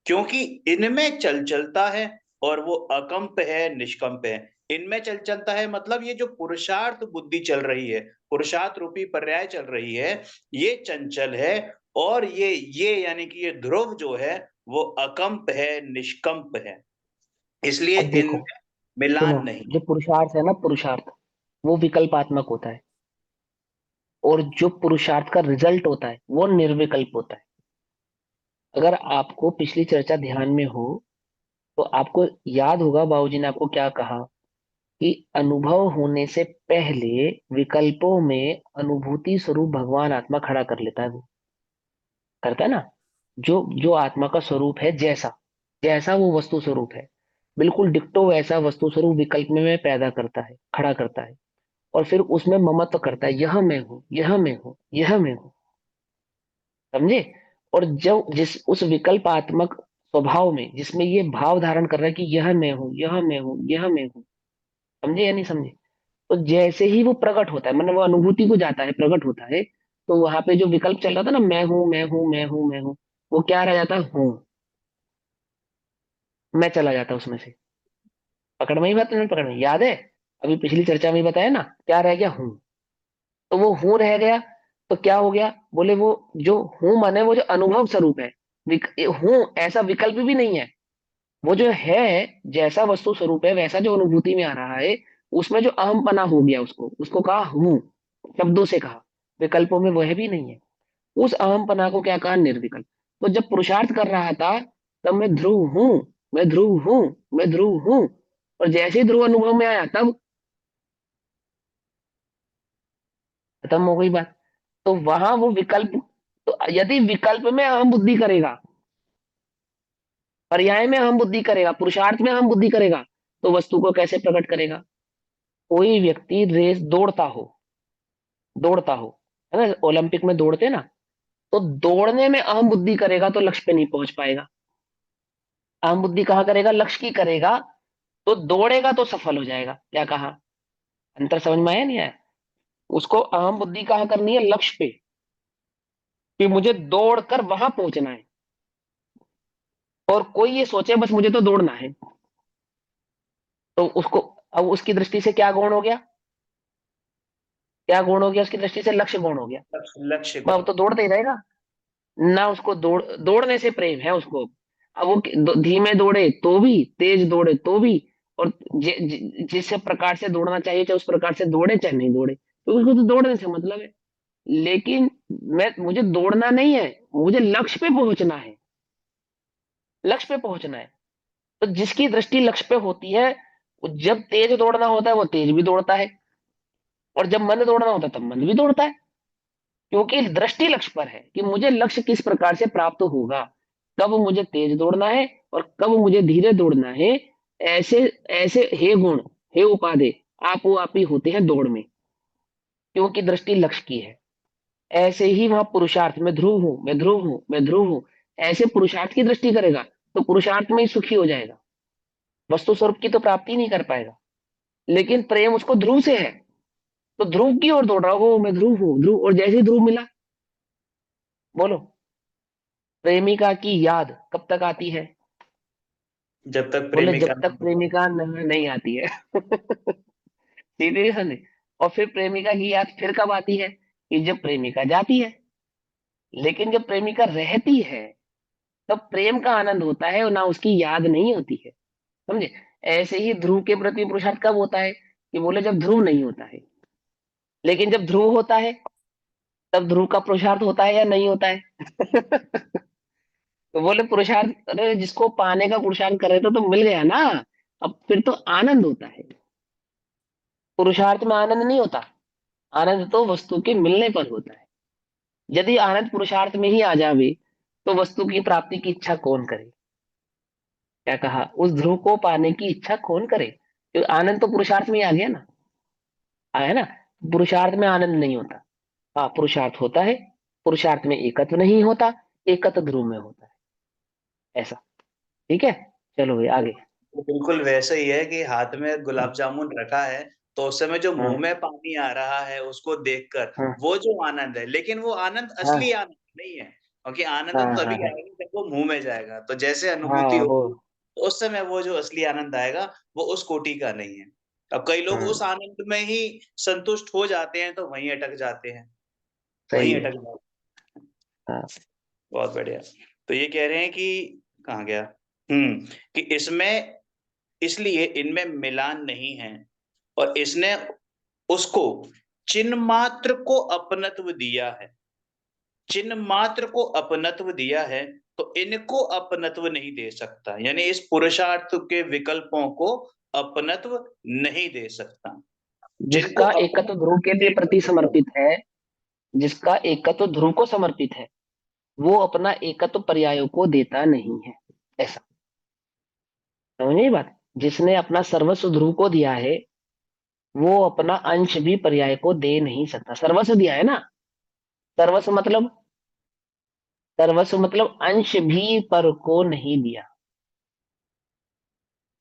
क्योंकि इनमें चल चलता है, और वो अकंप है, निष्कंप है। इनमें चल चलता है मतलब ये जो पुरुषार्थ बुद्धि चल रही है, पुरुषार्थ रूपी पर्याय चल रही है, ये चंचल है। और ये यानी कि ये ध्रुव जो है वो अकंप है, निष्कंप है, इसलिए अब देखो, इनमें सुनो, मिलान नहीं। जो पुरुषार्थ है ना, पुरुषार्थ वो विकल्पात्मक होता है। और जो पुरुषार्थ का रिजल्ट होता है वो निर्विकल्प होता है। अगर आपको पिछली चर्चा ध्यान में हो तो आपको याद होगा बाबूजी ने आपको क्या कहा कि अनुभव होने से पहले विकल्पों में अनुभूति स्वरूप भगवान आत्मा खड़ा कर लेता है। वो करता है ना, जो जो आत्मा का स्वरूप है, जैसा जैसा वो वस्तु स्वरूप है बिल्कुल डिक्टो वैसा वस्तु स्वरूप विकल्प में पैदा करता है, खड़ा करता है। और फिर उसमें ममत्व करता है, यह मैं हूं, यह मैं हूं, यह मैं हूं। समझे? और जब जिस उस विकल्पात्मक स्वभाव में जिसमें ये भाव धारण कर रहा है कि यह मैं हूं, यह मैं हूं, यह मैं हूं, समझे या नहीं समझे? तो जैसे ही वो प्रकट होता है, मतलब वो अनुभूति को जाता है, प्रकट होता है, तो वहां पे जो विकल्प चल रहा था ना, मैं हूं, मैं हूं, मैं हूं, मैं हूं, वो क्या रह जाता है? हूं। मैं चला जाता है उसमें से। पकड़ में ही बात, नहीं पकड़ में याद है? अभी पिछली चर्चा में ही बताया ना, क्या रह गया? हूं। तो वो हूं रह गया, तो क्या हो गया? बोले वो जो हूं माने वो जो अनुभव स्वरूप है, हूं ऐसा विकल्प भी नहीं है। वो जो है, जैसा वस्तु स्वरूप है वैसा जो अनुभूति में आ रहा है, उसमें जो अहमपना हो गया, उसको उसको कहा हूं, शब्दों से कहा। विकल्पों में वह भी नहीं है। उस अहमपना को क्या कहा? निर्विकल्प। तो जब पुरुषार्थ कर रहा था तब मैं ध्रुव हूं, मैं ध्रुव हूं, मैं ध्रुव हूं, और जैसे ही ध्रुव अनुभव में आया तब खत्म हो गई बात। तो वहां वो विकल्प, तो यदि विकल्प में अहम बुद्धि करेगा, पर्याय में अहम बुद्धि करेगा, पुरुषार्थ में अहम बुद्धि करेगा, तो वस्तु को कैसे प्रकट करेगा? कोई व्यक्ति रेस दौड़ता हो, है ना, ओलंपिक में दौड़ते ना, तो दौड़ने में अहम बुद्धि करेगा तो लक्ष्य पे नहीं पहुंच पाएगा। अहम बुद्धि कहाँ करेगा? लक्ष्य की करेगा, तो दौड़ेगा तो सफल हो जाएगा। क्या कहा? अंतर समझ में आया नहीं आया? उसको अहम बुद्धि कहाँ करनी है? लक्ष्य पे, कि मुझे दौड़ कर वहां पहुंचना है। और कोई ये सोचे बस मुझे तो दौड़ना है, तो उसको, अब उसकी दृष्टि से क्या गौण हो गया? क्या गुण हो गया उसकी दृष्टि से? लक्ष्य गुण हो गया। लक्ष्य अब तो दौड़ते ही रहेगा ना, उसको दौड़ने से प्रेम है उसको। अब वो धीमे दौड़े तो भी, तेज दौड़े तो भी, और जिस प्रकार से दौड़ना चाहिए चाहे उस प्रकार से दौड़े चाहे नहीं दौड़े, तो उसको तो दौड़ने से मतलब है। लेकिन मुझे दौड़ना नहीं है, मुझे लक्ष्य पे पहुंचना है, लक्ष्य पे पहुंचना है। तो जिसकी दृष्टि लक्ष्य पे होती है, जब तेज दौड़ना होता है वो तेज भी दौड़ता है, और जब मंद दौड़ना होता है तब मंद भी दौड़ता है। क्योंकि दृष्टि लक्ष्य पर है कि मुझे लक्ष्य किस प्रकार से प्राप्त होगा, कब मुझे तेज दौड़ना है और कब मुझे धीरे दौड़ना है। ऐसे ऐसे हे गुण, हे उपाधि आपो आप ही होते हैं दौड़ में, क्योंकि दृष्टि लक्ष्य की है। ऐसे ही वहां पुरुषार्थ में ध्रुव हूं, मैं ध्रुव हूं, मैं ध्रुव हूं, ऐसे पुरुषार्थ की दृष्टि करेगा तो पुरुषार्थ में ही सुखी हो जाएगा, वस्तु स्वरूप की तो प्राप्ति नहीं कर पाएगा। लेकिन प्रेम उसको ध्रुव से है, तो ध्रुव की ओर दौड़ रहा हो, मैं ध्रुव हूँ ध्रुव, और जैसे ही ध्रुव मिला, बोलो, प्रेमिका की याद कब तक आती है? जब तक बोले प्रेमिका जब तक प्रेमिका नहीं आती है। सीधे समझे? और फिर प्रेमिका की याद फिर कब आती है? कि जब प्रेमिका जाती है। लेकिन जब प्रेमिका रहती है तब प्रेम का आनंद होता है और ना उसकी याद नहीं होती है। समझे? ऐसे ही ध्रुव के प्रति पुरुषार्थ कब होता है? कि बोले जब ध्रुव नहीं होता है। लेकिन जब ध्रुव होता है तब ध्रुव का पुरुषार्थ होता है या नहीं होता है? तो बोले पुरुषार्थ, अरे जिसको पाने का पुरुषार्थ कर रहे थे तो मिल गया ना, अब फिर तो आनंद होता है। पुरुषार्थ में आनंद नहीं होता, आनंद तो वस्तु के मिलने पर होता है। यदि आनंद पुरुषार्थ में ही आ जावे तो वस्तु की प्राप्ति की इच्छा कौन करे? क्या कहा? उस ध्रुव को पाने की इच्छा कौन करे? क्योंकि आनंद तो पुरुषार्थ में ही आ गया ना, आया ना। पुरुषार्थ में आनंद नहीं होता। हाँ, पुरुषार्थ होता है, पुरुषार्थ में एकत्व नहीं होता, एकत्व ध्रुव में होता है। ऐसा, ठीक है? चलो भाई आगे। तो बिल्कुल वैसे ही है कि हाथ में गुलाब जामुन रखा है, तो उस समय जो हाँ मुंह में पानी आ रहा है उसको देखकर हाँ वो जो आनंद है, लेकिन वो आनंद असली हाँ आनंद नहीं है, क्योंकि आनंद हाँ तो हाँ तभी आएगा जब वो मुंह में जाएगा। तो जैसे हाँ अनुभूति वो होगी, तो उस समय वो जो असली आनंद आएगा वो उस कोटि का नहीं है। अब कई लोग हाँ, उस आनंद में ही संतुष्ट हो जाते हैं, तो वहीं अटक जाते हैं, वहीं सही है। अटक जाते हैं। हाँ बहुत बढ़िया। तो ये कह रहे हैं कि कहाँ गया? कि इसमें, इसलिए इनमें मिलान नहीं है, और इसने उसको चिन्ह मात्र को अपनत्व दिया है, चिन्ह मात्र को अपनत्व दिया है, तो इनको अपनत्व नहीं दे सकता, यानी इस पुरुषार्थ के विकल्पों को अपनत्व नहीं दे सकता। जिनको जिसका एकत्व ध्रुव के लिए प्रति समर्पित है, जिसका एकत्व ध्रुव को समर्पित है, वो अपना एकत्व पर्यायों को देता नहीं है। ऐसा समझे ये बात? जिसने अपना सर्वस्व ध्रुव को दिया है, वो अपना अंश भी पर्याय को दे नहीं सकता। सर्वस्व दिया है ना, सर्वस्व मतलब, सर्वस्व मतलब अंश भी पर को नहीं दिया,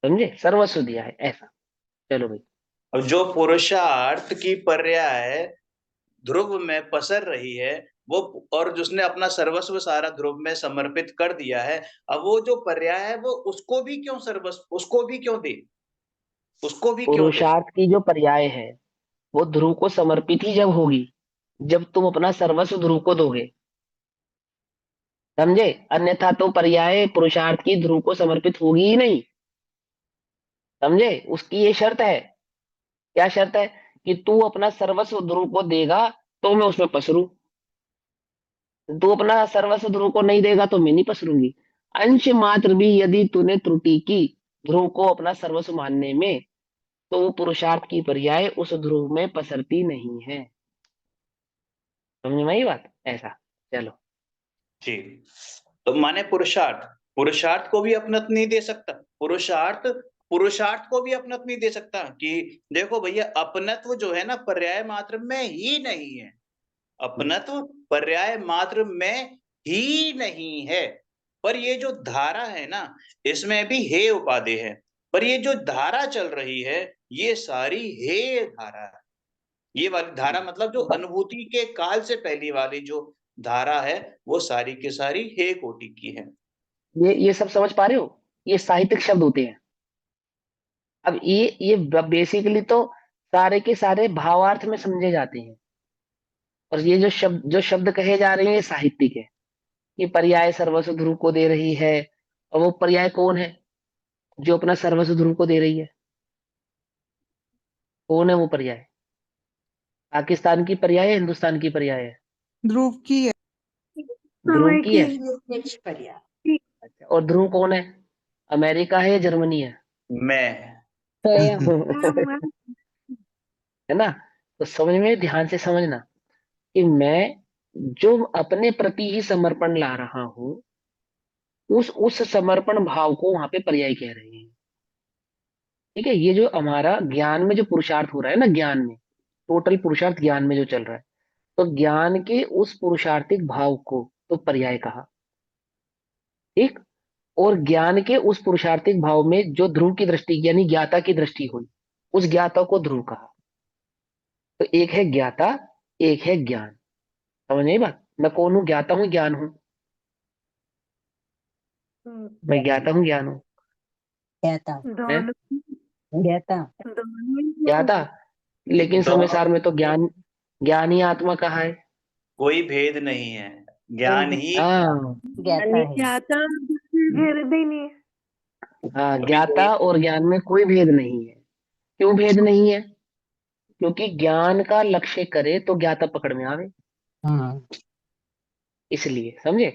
समझे? सर्वस्व दिया है ऐसा। चलो भाई, अब जो पुरुषार्थ की पर्याय ध्रुव में पसर रही है, वो, और जिसने अपना सर्वस्व सारा ध्रुव में समर्पित कर दिया है, अब वो जो पर्याय है वो उसको भी क्यों सर्वस्व, उसको भी क्यों दे, उसको भी क्यों दे? पुरुषार्थ की जो पर्याय है वो ध्रुव को समर्पित ही जब होगी, जब तुम अपना सर्वस्व ध्रुव को दोगे, समझे? अन्यथा तो पर्याय पुरुषार्थ की ध्रुव को समर्पित होगी ही नहीं, समझे? उसकी ये शर्त है। क्या शर्त है? कि तू अपना सर्वस्व ध्रुव को देगा तो मैं उसमें पसरूं, तू अपना सर्वस्व ध्रुव को नहीं देगा तो मैं नहीं पसरूंगी। अंश मात्र भी यदि तूने त्रुटि की ध्रुव को अपना सर्वस्व मानने में, तो वो पुरुषार्थ की पर्याय उस ध्रुव में पसरती नहीं है। समझ में आई बात? ऐसा। चलो, जी, तो माने पुरुषार्थ, पुरुषार्थ को भी अपनत्व नहीं दे सकता, पुरुषार्थ पुरुषार्थ को भी अपनत्व नहीं दे सकता कि देखो भैया, अपनत्व जो है ना पर्याय मात्र में ही नहीं है, अपनत्व पर्याय मात्र में ही नहीं है। पर ये जो धारा है ना, इसमें भी हे उपाधि है, पर ये जो धारा चल रही है, ये सारी हे धारा है। ये वाली धारा मतलब जो अनुभूति के काल से पहली वाली जो धारा है, वो सारी की सारी हे कोटि की है। ये सब समझ पा रहे हो? ये साहित्यिक शब्द होते हैं। अब ये बेसिकली तो सारे के सारे भावार्थ में समझे जाते हैं, और ये जो शब्द कहे जा रहे हैं ये साहित्यिक है। ये पर्याय सर्वस्व ध्रुव को दे रही है, और वो पर्याय कौन है जो अपना सर्वस्व ध्रुव को दे रही है? कौन है वो पर्याय? पाकिस्तान की पर्याय है, हिंदुस्तान की पर्याय है? ध्रुव की है। ध्रुव समय की की है। निरपेक्ष पर्याय। अच्छा, और ध्रुव कौन है? अमेरिका है या जर्मनी है? मैं स्वयं। है ना? तो समझ में, ध्यान से समझना कि मैं जो अपने प्रति ही समर्पण ला रहा हूं, उस समर्पण भाव को वहां पे पर्याय कह रहे हैं। ठीक है? ये जो हमारा ज्ञान में जो पुरुषार्थ हो रहा है ना, ज्ञान में, टोटल पुरुषार्थ ज्ञान में जो चल रहा है, तो ज्ञान के उस पुरुषार्थिक भाव को तो पर्याय कहा। ठीक? और ज्ञान के उस पुरुषार्थिक भाव में जो ध्रुव की दृष्टि यानी ज्ञाता की दृष्टि हुई, उस ज्ञाता को ध्रुव कहा। तो एक है ज्ञाता, एक है ज्ञान। समझ नहीं बात? मैं कौन हूं? ज्ञाता हूं, ज्ञान हूं? मैं ज्ञाता हूं, ज्ञान हूं? कहता है दोनों कहता ज्ञाता। लेकिन समय दोनों सार में तो ज्ञान, ज्ञान ही आत्मा कहा है। कोई भेद नहीं है, ज्ञान ही हाँ, कहता है। ज्ञाता भेद ही नहीं है। हाँ, अभी ज्ञाता और ज्ञान में कोई भेद नहीं है। क्यों भेद नहीं है? क्योंकि ज्ञान का लक्ष्य करे तो ज्ञाता पकड़ में आवे, हाँ। इसलिए। समझे?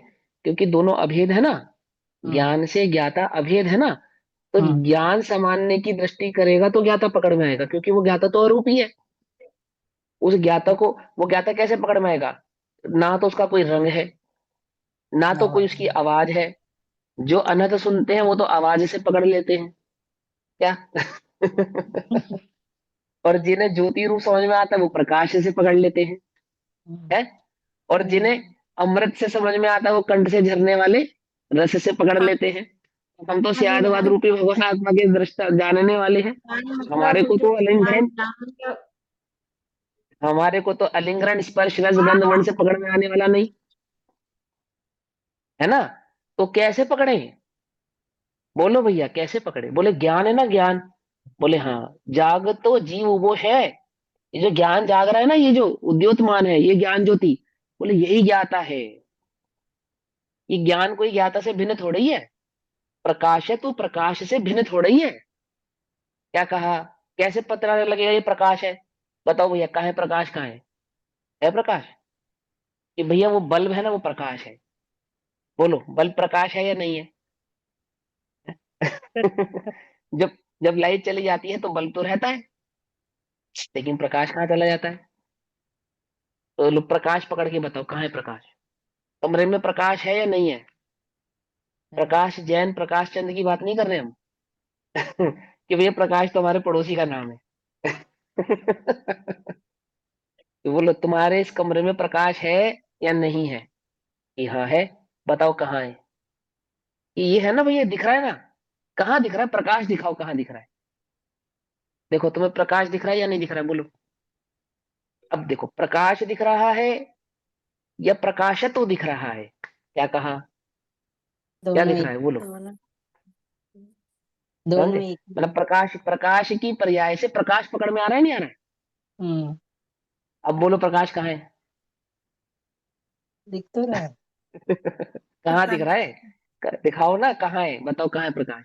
क्योंकि दोनों अभेद है ना, ज्ञान से ज्ञाता अभेद है ना, तो ज्ञान समानने की दृष्टि करेगा तो ज्ञाता पकड़ में आएगा, क्योंकि वो ज्ञाता तो अरूप ही है। उस ज्ञाता को वो ज्ञाता कैसे पकड़ में आएगा? ना तो उसका कोई रंग है, ना तो कोई उसकी आवाज है। जो अनहद सुनते हैं वो तो आवाज से पकड़ लेते हैं क्या? और जिन्हें ज्योति रूप समझ में आता है वो प्रकाश से पकड़ लेते हैं, है? और जिन्हें अमृत से समझ में आता है वो कंठ से झरने वाले रस से पकड़ लेते हैं। हम तो स्यादवाद रूपी भगवान आत्मा के दृष्टा जानने वाले हैं। हमारे को तो अलिंगन, हमारे को तो अलिंगन स्पर्श रस गंध वर्ण से पकड़ में आने वाला नहीं है ना। तो कैसे पकड़े? बोलो भैया, कैसे पकड़े? बोले ज्ञान है ना, ज्ञान। बोले हाँ। जाग तो जीव उबोश है। ये जो ज्ञान जाग रहा है ना, ये जो उद्योतमान है, ये ज्ञान ज्योति, बोले यही ज्ञाता है। ये ज्ञान कोई ज्ञाता से भिन्न थोड़ा ही है। प्रकाश है तो प्रकाश से भिन्न थोड़ा ही है। क्या कहा? कैसे पता लगेगा ये प्रकाश है? बताओ भैया, कहाँ है प्रकाश, कहाँ है प्रकाश? कि भैया वो बल्ब है ना, वो प्रकाश है। बोलो, बल्ब प्रकाश है या नहीं है? जब जब लाइट चली जाती है तो बल्ब तो रहता है, लेकिन प्रकाश कहाँ चला जाता है? तो लो, प्रकाश पकड़ के बताओ, कहाँ है प्रकाश? कमरे में प्रकाश है या नहीं है? प्रकाश जैन, प्रकाश चंद की बात नहीं कर रहे हम। कि भैया प्रकाश तो हमारे पड़ोसी का नाम है। तो बोलो, तुम्हारे इस कमरे में प्रकाश है या नहीं है? कि हाँ है। बताओ कहाँ है? कि ये है ना भैया, दिख रहा है ना? कहाँ दिख रहा है प्रकाश? दिखाओ कहाँ दिख रहा है। देखो, तुम्हें प्रकाश दिख रहा है या नहीं दिख रहा है, बोलो। अब देखो, प्रकाश दिख रहा है या प्रकाशत्व दिख रहा है? क्या कहा? क्या दोनों दिख रहा एक है, बोलो। दोनों समझे? एक मतलब प्रकाश, प्रकाश की पर्याय से प्रकाश पकड़ में आ रहा है, नहीं आ रहा है? हम्म अब बोलो, प्रकाश कहाँ है? दिख तो रहा है। कहाँ दिख रहा है? दिखाओ ना, कहाँ है, बताओ कहाँ है प्रकाश?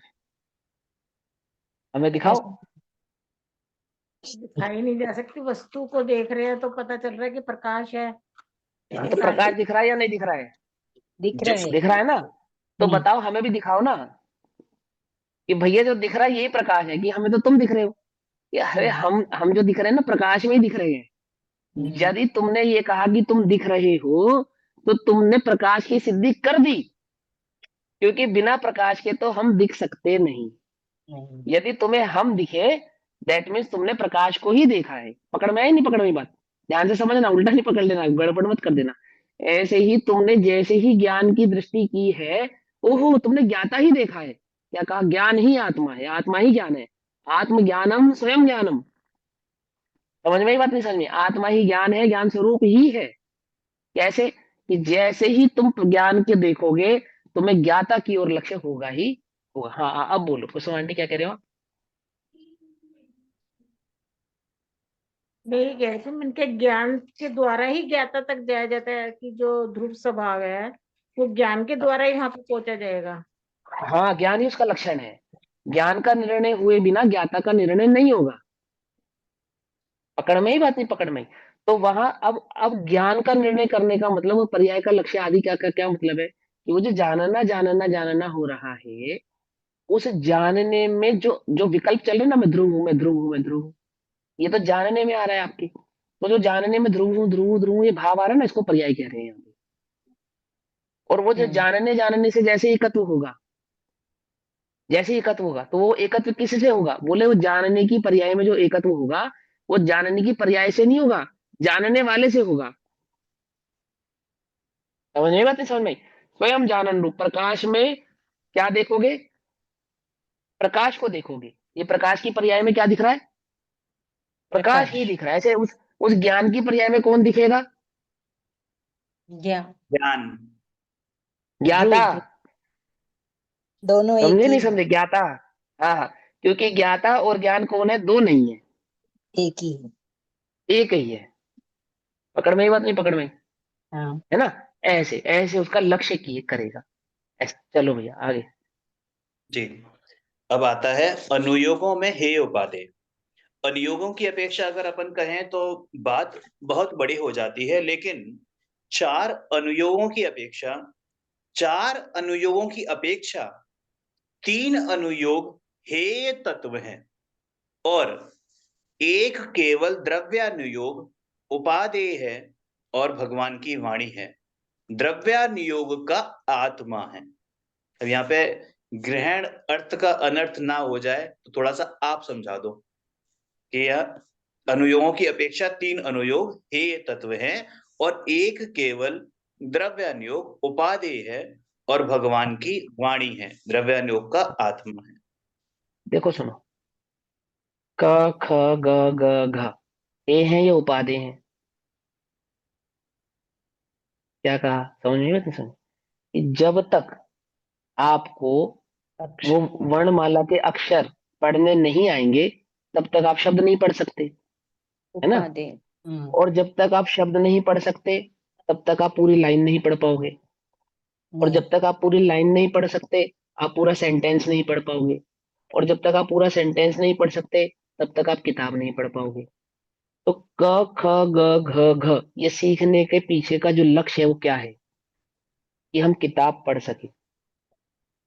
हमें दिखाओ। दिखाई नहीं जा सकती, वस्तु को देख रहे हैं तो पता चल रहा है कि प्रकाश है। हाँ, तो प्रकाश दिख रहा है या नहीं दिख रहा है? दिख जो रहा है। दिख रहा है ना? तो हम्म बताओ, हमें भी दिखाओ ना। कि भैया जो दिख रहा है यही प्रकाश है, कि हमें तो तुम दिख रहे हो? कि अरे, हम जो दिख रहे हैं ना, प्रकाश में ही दिख रहे हैं। यदि तुमने ये कहा कि तुम दिख रहे हो, तो तुमने प्रकाश की सिद्धि कर दी, क्योंकि बिना प्रकाश के तो हम दिख सकते नहीं। यदि तुम्हें हम दिखे, दैट मीन्स तुमने प्रकाश को ही देखा है। पकड़ में आई, नहीं पकड़ में बात? ध्यान से समझना, उल्टा नहीं पकड़ लेना, गड़बड़ मत कर देना। ऐसे ही तुमने जैसे ही ज्ञान की दृष्टि की है, ओहो, तुमने ज्ञाता ही देखा है। क्या कहा? ज्ञान ही आत्मा है, आत्मा ही ज्ञान है। आत्मज्ञानम स्वयं ज्ञानम। समझ में ही बात नहीं? समझ में? आत्मा ही ज्ञान है, ज्ञान स्वरूप ही है। कैसे? कि जैसे ही तुम ज्ञान के देखोगे, तुम्हें ज्ञाता की ओर लक्ष्य होगा ही होगा। हाँ हाँ, अब बोलो कुसुम आंटी, क्या कह रहे हो आप? मैं ये कह रही थी, इनके ज्ञान के द्वारा ही ज्ञाता तक जाया जाता है, कि जो ध्रुव स्वभाव है वो ज्ञान के द्वारा ही वहां पे पहुंचा जाएगा। हाँ, ज्ञान ही उसका लक्षण है। ज्ञान का निर्णय हुए बिना ज्ञाता का निर्णय नहीं होगा। पकड़ में ही बात नहीं? पकड़ में ही। तो वहां अब ज्ञान का निर्णय करने का मतलब, वो पर्याय का लक्ष्य आदि क्या का क्या मतलब है? कि वो जो जानना जानना जानना हो रहा है, उस जानने में जो जो विकल्प चल रहे हैं ना, मैं ध्रुव हूं, मैं ध्रुव हूं, मैं ध्रुव हूं, ये तो जानने में आ रहा है आपके। तो जो जानने में ध्रुव हूं, ध्रुव ध्रुव ये भाव आ रहा है ना, इसको पर्याय कह रहे हैं यहाँ पे। और वो जो जानने जानने से जैसे एकत्व होगा, जैसे एकत्व होगा, तो वो एकत्व किससे होगा? बोले, वो जानने की पर्याय में जो एकत्व होगा, वो जानने की पर्याय से नहीं होगा, जानने वाले से होगा। समझ में? बात नहीं समझ में? स्वयं जानन रूप प्रकाश में क्या देखोगे? प्रकाश को देखोगे। ये प्रकाश की पर्याय में क्या दिख रहा है? प्रकाश ही दिख रहा है। ऐसे उस ज्ञान की पर्याय में कौन दिखेगा? ज्ञान ज्ञान। ज्ञाता। ध्रुव दोनों एक समझे ही नहीं समझे? ज्ञाता। हाँ हाँ, क्योंकि ज्ञाता और ज्ञान कौन है? दो नहीं है, एक ही है। एक ही है। पकड़ में ही बात नहीं? पकड़ में ही, हाँ है ना? ऐसे ऐसे उसका लक्ष्य किए करेगा। ऐसा, चलो भैया आगे। जी। अब आता है अनुयोगों में हेय उपादेय। अनुयोगों की अपेक्षा अगर अपन कहें तो बात बहुत बड़ी हो जाती है, लेकिन चार अनुयोगों की अपेक्षा चार अनुयोगों की अपेक्षा तीन अनुयोग हेय तत्व हैं, और एक केवल द्रव्यानुयोग उपादेय है और भगवान की वाणी है। द्रव्यानुयोग का आत्मा है। अब यहाँ पे ग्रहण अर्थ का अनर्थ ना हो जाए तो थोड़ा सा आप समझा दो कि यह अनुयोगों की अपेक्षा तीन अनुयोग हेय तत्व हैं और एक केवल द्रव्यानुयोग उपादेय है और भगवान की वाणी है। द्रव्यानुयोग का आत्मा है। देखो सुनो, क ख ग ग घ, ये हैं, ये उपाधि हैं। क्या कहा? समझ में नहीं समझ? कि जब तक आपको वो वर्णमाला के अक्षर पढ़ने नहीं आएंगे, तब तक आप शब्द नहीं पढ़ सकते, है ना? उपादेय। और जब तक आप शब्द नहीं पढ़ सकते, तब तक आप पूरी लाइन नहीं पढ़ पाओगे। और नहीं जब तक आप पूरी लाइन नहीं पढ़ सकते, आप पूरा सेंटेंस नहीं पढ़ पाओगे। और जब तक आप पूरा सेंटेंस नहीं पढ़ सकते, तब तक आप किताब नहीं पढ़ पाओगे। तो क ख ग घ घ ये सीखने के पीछे का जो लक्ष्य है वो क्या है? कि हम किताब पढ़ सके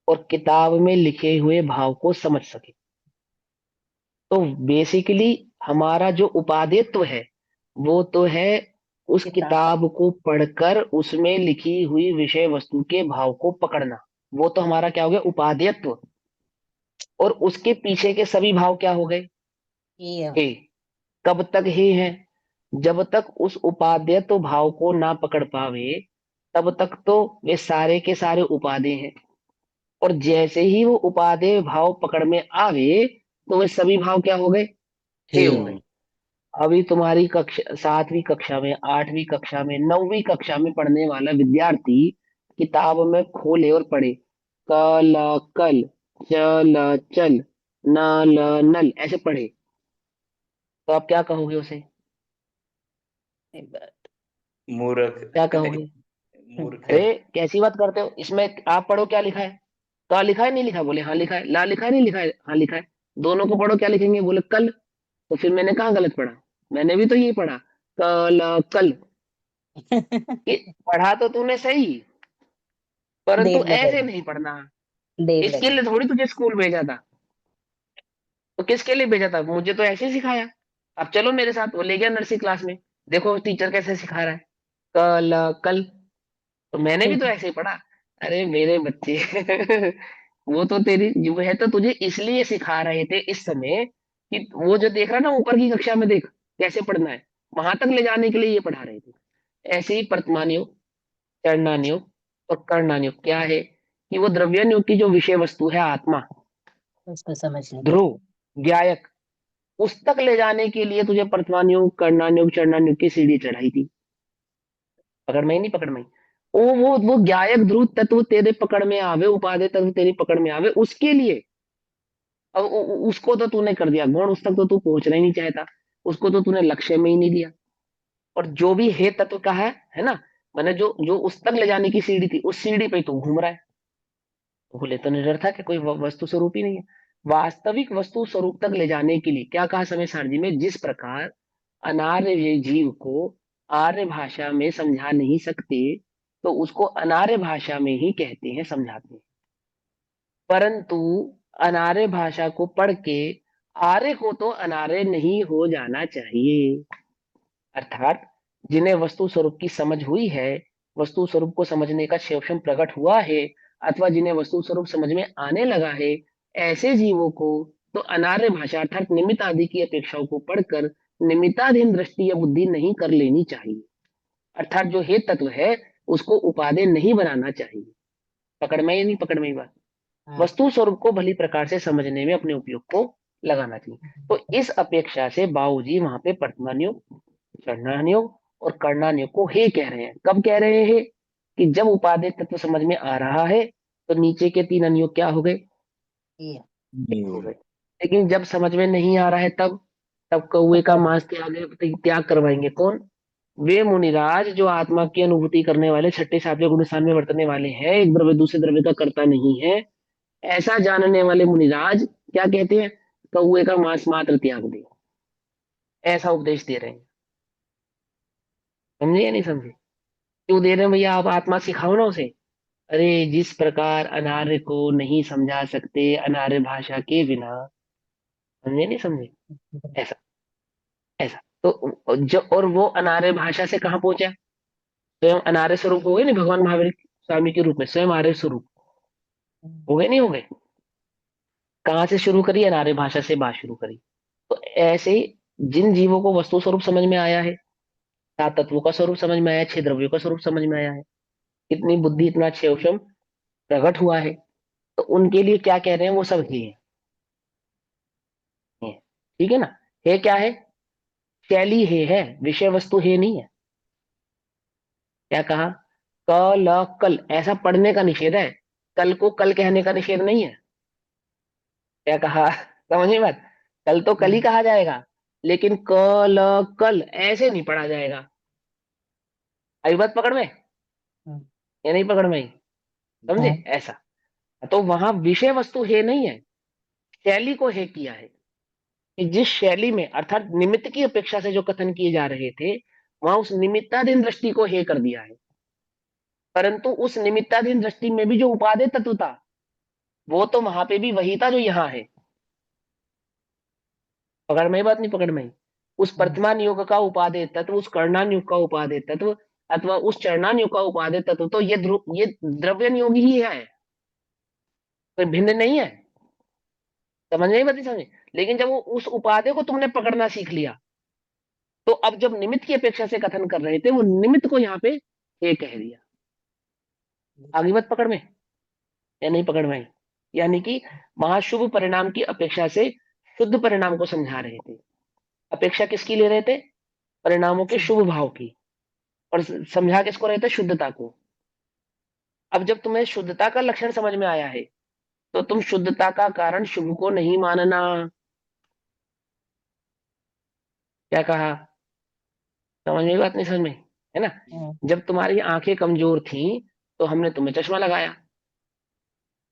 और किताब में लिखे हुए भाव को समझ सके। तो बेसिकली हमारा जो उपादेयत्व है वो तो है उस किताब को पढ़कर उसमें लिखी हुई विषय वस्तु के भाव को पकड़ना। वो तो हमारा क्या हो गया? उपादेयत्व। और उसके पीछे के सभी भाव क्या हो गए? हे। कब तक हे है? जब तक उस उपादेयत्व भाव को ना पकड़ पावे तब तक तो वे सारे के सारे उपादेय हैं। और जैसे ही वो उपादेय भाव पकड़ में आवे तो वे सभी भाव क्या हो गए? हे हो गए। अभी तुम्हारी कक्षा 7वीं कक्षा में, 8वीं कक्षा में, 9वीं कक्षा में पढ़ने वाला विद्यार्थी किताब में खोले और पढ़े क ल कल, च ल चल, न ल नल, ऐसे पढ़े, तो आप क्या कहोगे उसे? मूर्ख। क्या कहोगे? मूर्ख है। अरे कैसी बात करते हो? इसमें आप पढ़ो क्या लिखा है? का लिखा है नहीं लिखा? बोले हाँ लिखा है। ला लिखा है नहीं लिखा है? हाँ लिखा है। दोनों को पढ़ो क्या लिखेंगे? बोले कल। तो फिर मैंने कहाँ गलत पढ़ा? मैंने भी तो यही पढ़ा कल कल। कि पढ़ा तो तूने सही, परंतु ऐसे नहीं पढ़ना। इसके लिए थोड़ी तुझे स्कूल भेजा था। तो किसके लिए भेजा था? मुझे तो ऐसे ही सिखाया। अब चलो मेरे साथ। वो ले गया नर्सरी क्लास में, देखो टीचर कैसे सिखा रहा है कल कल। तो मैंने भी तो ऐसे ही पढ़ा। अरे मेरे बच्चे वो तो तेरी जो है तो तुझे इसलिए सिखा रहे थे इस समय कि वो जो देख रहा ना ऊपर की कक्षा में, देख कैसे पढ़ना है, वहां तक ले जाने के लिए ये पढ़ा रहे थे। ऐसे ही वर्तमान योग, चरणान योग और करणान योग क्या है? कि वो द्रव्यन योग की जो विषय वस्तु है आत्मा, ध्रुव, गायक, उस तक ले जाने के लिए तुझे वर्तमान योग, करणान योग, चरणान योग की सीढ़ी चढ़ाई थी। पकड़ में ही नहीं? पकड़ में ही। वो गायक ध्रुव तत्व तेरे पकड़ में आवे, उपादेय तत्व तेरी पकड़ में आवे, उसके लिए। अब उसको तो तूने कर दिया गौण, उस तक तो तू पहुंचना ही नहीं चाहता, उसको तो तूने लक्ष्य में ही नहीं लिया। और जो भी हे तत्व का है ना, मैंने जो जो उस तक ले जाने की सीढ़ी थी उस सीढ़ी पे तू घूम रहा है। बोले तो निडर था कि कोई वस्तु स्वरूप ही नहीं है। वास्तविक वस्तु स्वरूप तक ले जाने के लिए क्या कहा समय सारणी में? जिस प्रकार अनार्य जीव को आर्य भाषा में समझा नहीं सकते तो उसको अनार्य भाषा में ही कहते हैं, समझाते हैं। परंतु अनार्य भाषा को पढ़ के आर्य को तो अनार्य नहीं हो जाना चाहिए। अर्थात जिन्हें वस्तु स्वरूप की समझ हुई है, वस्तु स्वरूप को समझने का शेवशम प्रकट हुआ है, अथवा जिन्हें वस्तु स्वरूप समझ में आने लगा है, ऐसे जीवों को तो अनार्य भाषा अर्थात निमित्त आदि की अपेक्षाओं को पढ़कर निमित्ताधीन दृष्टि या बुद्धि नहीं कर लेनी चाहिए। अर्थात जो हे तत्व है उसको उपादेय नहीं बनाना चाहिए। पकड़ में ही नहीं? पकड़ में ही बात। वस्तु स्वरूप को भली प्रकार से समझने में अपने उपयोग को लगाना चाहिए। तो इस अपेक्षा से बाबूजी वहां पे वर्तमान योग, चरणान योग और करणान योग को हे कह रहे हैं। कब कह रहे हैं? कि जब उपादेय तत्व समझ में आ रहा है तो नीचे के 3 अनुयोग क्या हो गए? हो गए। लेकिन जब समझ में नहीं आ रहा है तब तब कौए का मांस त्याग करवाएंगे कौन? वे मुनिराज जो आत्मा की अनुभूति करने वाले छठे सातवें गुण स्थान में वर्तने वाले हैं, एक द्रव्य दूसरे द्रव्य का करता नहीं है, ऐसा जानने वाले मुनिराज क्या कहते हैं? कौए का मांस मात्र त्याग दे। ऐसा उपदेश दे रहे हैं। समझे या नहीं समझे? क्यों दे रहे हैं भैया? आप आत्मा सिखाओ ना उसे। अरे जिस प्रकार अनार्य को नहीं समझा सकते अनार्य भाषा के बिना, समझे नहीं समझे? ऐसा ऐसा तो जो, और वो अनार्य भाषा से कहाँ पहुंचा? स्वयं अनार्य स्वरूप हो गए नहीं भगवान महावीर स्वामी के रूप में, स्वयं आर्य स्वरूप हो गए नहीं? हो गए। कहाँ से शुरू करी? अनार्य भाषा से बात शुरू करी। तो ऐसे ही जिन जीवों को वस्तु स्वरूप समझ में आया है, 7 तत्वों का स्वरूप समझ में आया है, 6 द्रव्यों का स्वरूप समझ में आया है, इतनी बुद्धि इतना क्षेम प्रकट हुआ है, तो उनके लिए क्या कह रहे हैं? वो सब ही है। ठीक है ना? है क्या है? शैली है, विषय वस्तु है नहीं है। क्या कहा? कल ऐसा पढ़ने का निषेध है, कल को कल कहने का निषेध नहीं है। क्या कहा? समझे बात? कल तो कल ही कहा जाएगा, लेकिन कल ऐसे नहीं पढ़ा जाएगा। आई बात पकड़ में या नहीं? पकड़ में ही? समझे? ऐसा। तो वहां विषय वस्तु है नहीं है, शैली को है किया है। कि जिस शैली में अर्थात निमित्त की अपेक्षा से जो कथन किए जा रहे थे, वहां उस निमित्ताधीन दृष्टि को हे कर दिया है। परंतु उस निमित्ताधीन दृष्टि में भी जो उपादेय तत्व था, वो तो वहां पे भी वही था जो यहाँ है। पकड़ में ही बात, नहीं पकड़ में ही? उस वर्तमान युग का उपादेय तत्व, उस कर्णान युग का उपादेय तत्व, अथवा उस चरणान युग का उपादेय तत्व, तो ये द्रव्य योग ही है, कोई भिन्न नहीं है। समझ नहीं बात, समझे? लेकिन जब वो उस उपादेय को तुमने पकड़ना सीख लिया, तो अब जब निमित्त की अपेक्षा से कथन कर रहे थे, वो निमित्त को यहाँ पे हे कह दिया। आगे बात पकड़ में या नहीं पकड़ में? यानी कि महाशुभ परिणाम की अपेक्षा से शुद्ध परिणाम को समझा रहे थे। अपेक्षा किसकी ले रहे थे? परिणामों के शुभ भाव की। और समझा किसको रहे थे? शुद्धता को। अब जब तुम्हें शुद्धता का लक्षण समझ में आया है, तो तुम शुद्धता का कारण शुभ को नहीं मानना। क्या कहा? समझ में बात, नहीं समझ में? है ना? जब तुम्हारी आंखें कमजोर थी, तो हमने तुम्हें चश्मा लगाया,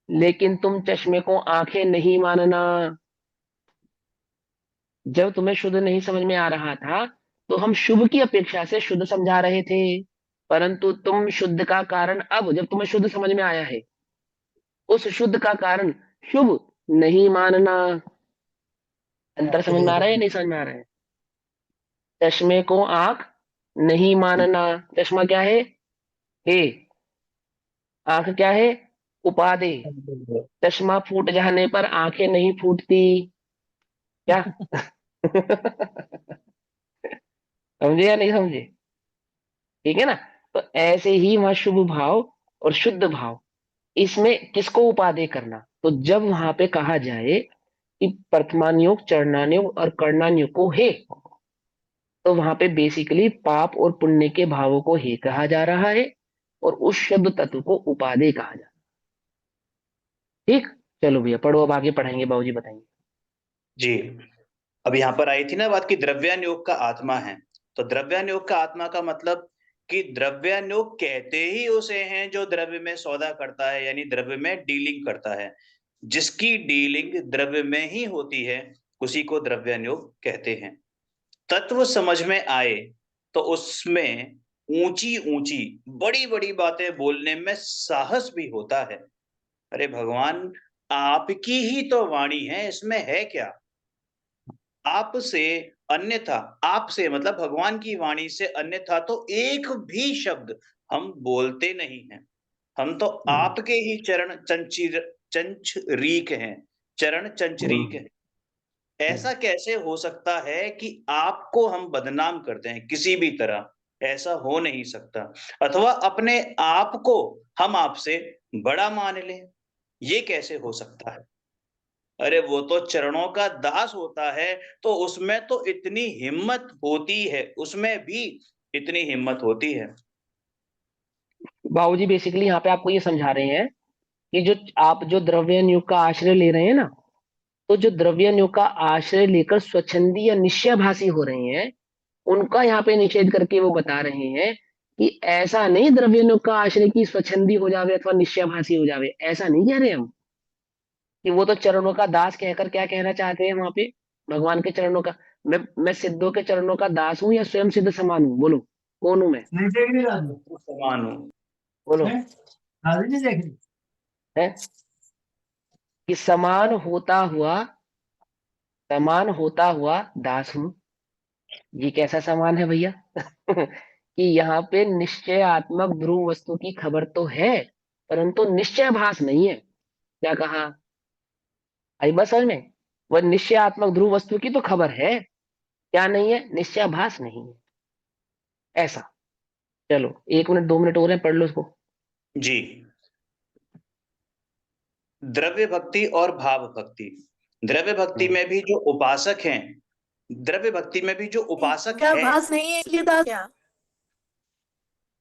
लेकिन तुम चश्मे को आंखें नहीं मानना। जब तुम्हें शुद्ध नहीं समझ में आ रहा था, तो हम शुभ की अपेक्षा से शुद्ध समझा रहे थे, परंतु तुम शुद्ध का कारण, अब जब तुम्हें शुद्ध समझ में आया है, उस शुद्ध का कारण शुभ नहीं मानना। अंतर समझ में आ रहा है या नहीं समझ में आ रहा है? चश्मे को आंख नहीं मानना। चश्मा क्या है? हे। आंख क्या है? उपादेय। चश्मा फूट जाने पर आंखें नहीं फूटती। क्या? समझे या नहीं समझे? ठीक है ना? तो ऐसे ही वहां शुभ भाव और शुद्ध भाव, इसमें किसको उपादेय करना? तो जब वहां पे कहा जाए कि वर्तमान योग, चरणान योग और कर्णान योग को हे, तो वहां पे बेसिकली पाप और पुण्य के भावों को हे कहा जा रहा है, और उस शब्द तत्व को उपादेय कहा जा रहा है। ठीक, चलो भैया पढ़ो, अब आगे पढ़ाएंगे, बाबूजी बताएंगे। जी, अब यहाँ पर आई थी ना बात कि द्रव्यान योग का आत्मा है। तो द्रव्यान योग का आत्मा का मतलब कि द्रव्यान योग कहते ही उसे हैं जो द्रव्य में सौदा करता है, यानी द्रव्य में डीलिंग करता है। जिसकी डीलिंग द्रव्य में ही होती है, उसी को द्रव्यान योग कहते हैं। तत्व समझ में आए तो उसमें ऊंची-ऊंची, बड़ी-बड़ी बातें बोलने में साहस भी होता है। अरे भगवान, आपकी ही तो वाणी है, इसमें है क्या? आपसे अन्यथा, आपसे मतलब भगवान की वाणी से अन्यथा तो एक भी शब्द हम बोलते नहीं हैं। हम तो आपके ही चरण चंचरीक हैं, चरण चंचरीक हैं। ऐसा कैसे हो सकता है कि आपको हम बदनाम करते हैं किसी भी तरह? ऐसा हो नहीं सकता। अथवा अपने आप को हम आपसे बड़ा मान लें, ये कैसे हो सकता है? अरे वो तो चरणों का दास होता है, तो उसमें तो इतनी हिम्मत होती है, उसमें भी इतनी हिम्मत होती है। बाबूजी बेसिकली यहाँ पे आपको ये समझा रहे हैं कि जो आप जो द्रव्य युग का आश्रय ले रहे हैं ना, तो जो द्रव्य युग का आश्रय लेकर स्वच्छंदी या निश्चयभाषी हो रहे हैं, उनका यहाँ पे निषेध करके वो बता रहे हैं कि ऐसा नहीं द्रव्य युग का आश्रय की स्वच्छंदी हो जावे अथवा निश्चयभाषी हो जावे, ऐसा नहीं कह रहे हम। कि वो तो चरणों का दास कहकर क्या कहना चाहते हैं वहां पे? भगवान के चरणों का, मैं सिद्धों के चरणों का दास हूं या स्वयं सिद्ध समान हूं? बोलो, कौन हूं मैं? समान हूँ। बोलो। है कि समान होता हुआ दास हूं। ये कैसा समान है भैया? कि यहाँ पे निश्चयात्मक ध्रुव वस्तु की खबर तो है, परंतु निश्चयभास नहीं है। क्या कहा? आई बस समझ में? वह निश्चयात्मक ध्रुव वस्तु की तो खबर है, क्या नहीं है? निश्चयभास नहीं है। ऐसा। चलो 1 मिनट 2 मिनट और है, पढ़ लो उसको। जी। द्रव्य भक्ति और भाव भक्ति। द्रव्य भक्ति में भी जो उपासक हैं, द्रव्य भक्ति में भी जो उपासक क्या है, भास नहीं है इसलिए दास क्या?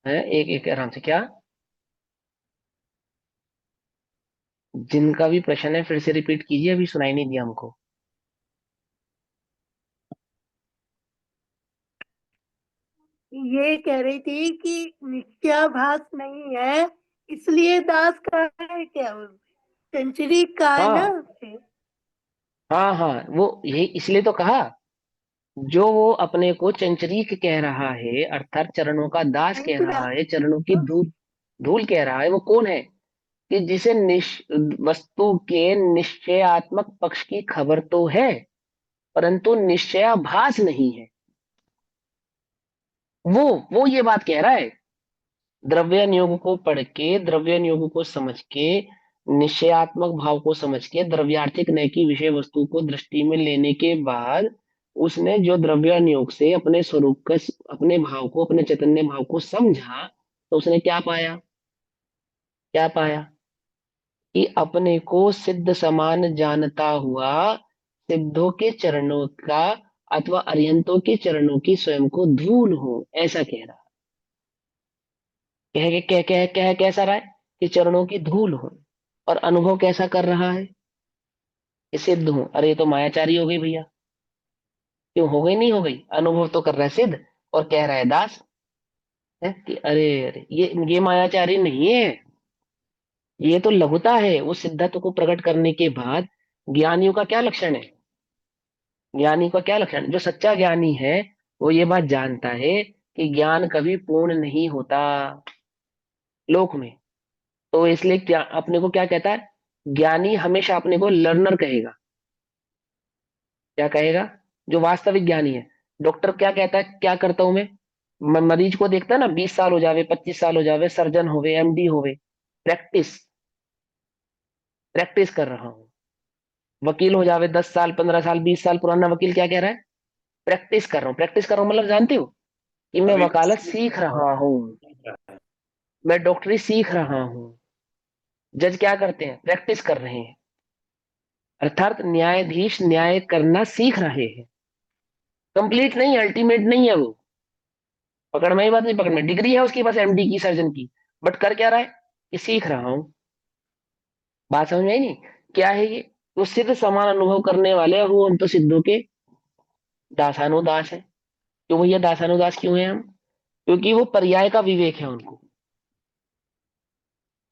है एक एक आराम से। क्या? जिनका भी प्रश्न है फिर से रिपीट कीजिए, अभी सुनाई नहीं दिया हमको। ये कह रही थी कि नित्याभास नहीं है इसलिए दास का है क्या? सेंचुरी का है ना हाँ उससे। हाँ हाँ, वो यही इसलिए तो कहा, जो वो अपने को चंचरीक कह रहा है, अर्थात चरणों का दास कह रहा है, चरणों की धूल धूल कह रहा है, वो कौन है? कि जिसे वस्तु के निश्चयात्मक पक्ष की खबर तो है, परंतु निश्चयाभास नहीं है। वो ये बात कह रहा है। द्रव्य योग को पढ़ के, द्रव्य योग को समझ के, निश्चयात्मक भाव को समझ के, द्रव्यार्थिक नय की विषय वस्तु को दृष्टि में लेने के बाद उसने जो द्रव्य योग से अपने स्वरूप का, अपने भाव को, अपने चैतन्य भाव को समझा, तो उसने क्या पाया? क्या पाया? कि अपने को सिद्ध समान जानता हुआ सिद्धों के चरणों का अथवा अरिहंतों के चरणों की स्वयं को धूल हो, ऐसा कह रहा। कह कैसा रहा है? कि चरणों की धूल हो। और अनुभव कैसा कर रहा है? कि सिद्ध हूं। अरे ये तो मायाचारी हो गई भैया। क्यों हो गई? नहीं हो गई, अनुभव तो कर रहा है सिद्ध और कह रहा है दास। है कि अरे अरे ये मायाचारी नहीं है, ये तो लघुता है। उस सिद्धत्व को प्रकट करने के बाद ज्ञानियों का क्या लक्षण है? ज्ञानी का क्या लक्षण है? जो सच्चा ज्ञानी है वो ये बात जानता है कि ज्ञान कभी पूर्ण नहीं होता लोक में। तो इसलिए क्या अपने को क्या कहता है? ज्ञानी हमेशा अपने को लर्नर कहेगा। क्या कहेगा? जो वास्तविक ज्ञानी है। डॉक्टर क्या कहता है? क्या करता हूं मैं? मरीज को देखता है ना, 20 साल हो जावे, 25 साल हो जावे, सर्जन होवे, एमडी होवे, प्रैक्टिस प्रैक्टिस कर रहा हूँ। वकील हो जावे, 10 साल, 15 साल, 20 साल पुराना वकील क्या कह रहा है? प्रैक्टिस कर रहा हूँ। प्रैक्टिस कर रहा हूँ मतलब जानते हो कि मैं अभी वकालत सीख रहा हूँ, मैं डॉक्टरी सीख रहा हूँ। जज क्या करते हैं? प्रैक्टिस कर रहे हैं। अर्थात न्यायाधीश न्याय करना सीख रहे हैं। कंप्लीट नहीं, अल्टीमेट नहीं है वो। पकड़ में ही बात नहीं, पकड़ में। डिग्री है उसके पास एमडी की, सर्जन की, बट कर क्या रहा है? कि सीख रहा हूं। बात समझ में आई नहीं? क्या है ये? वो सिद्ध समान अनुभव करने वाले, और वो हम तो सिद्धों के दासानुदास है। क्यों भैया दासानुदास क्यों है हम? क्योंकि वो पर्याय का विवेक है उनको।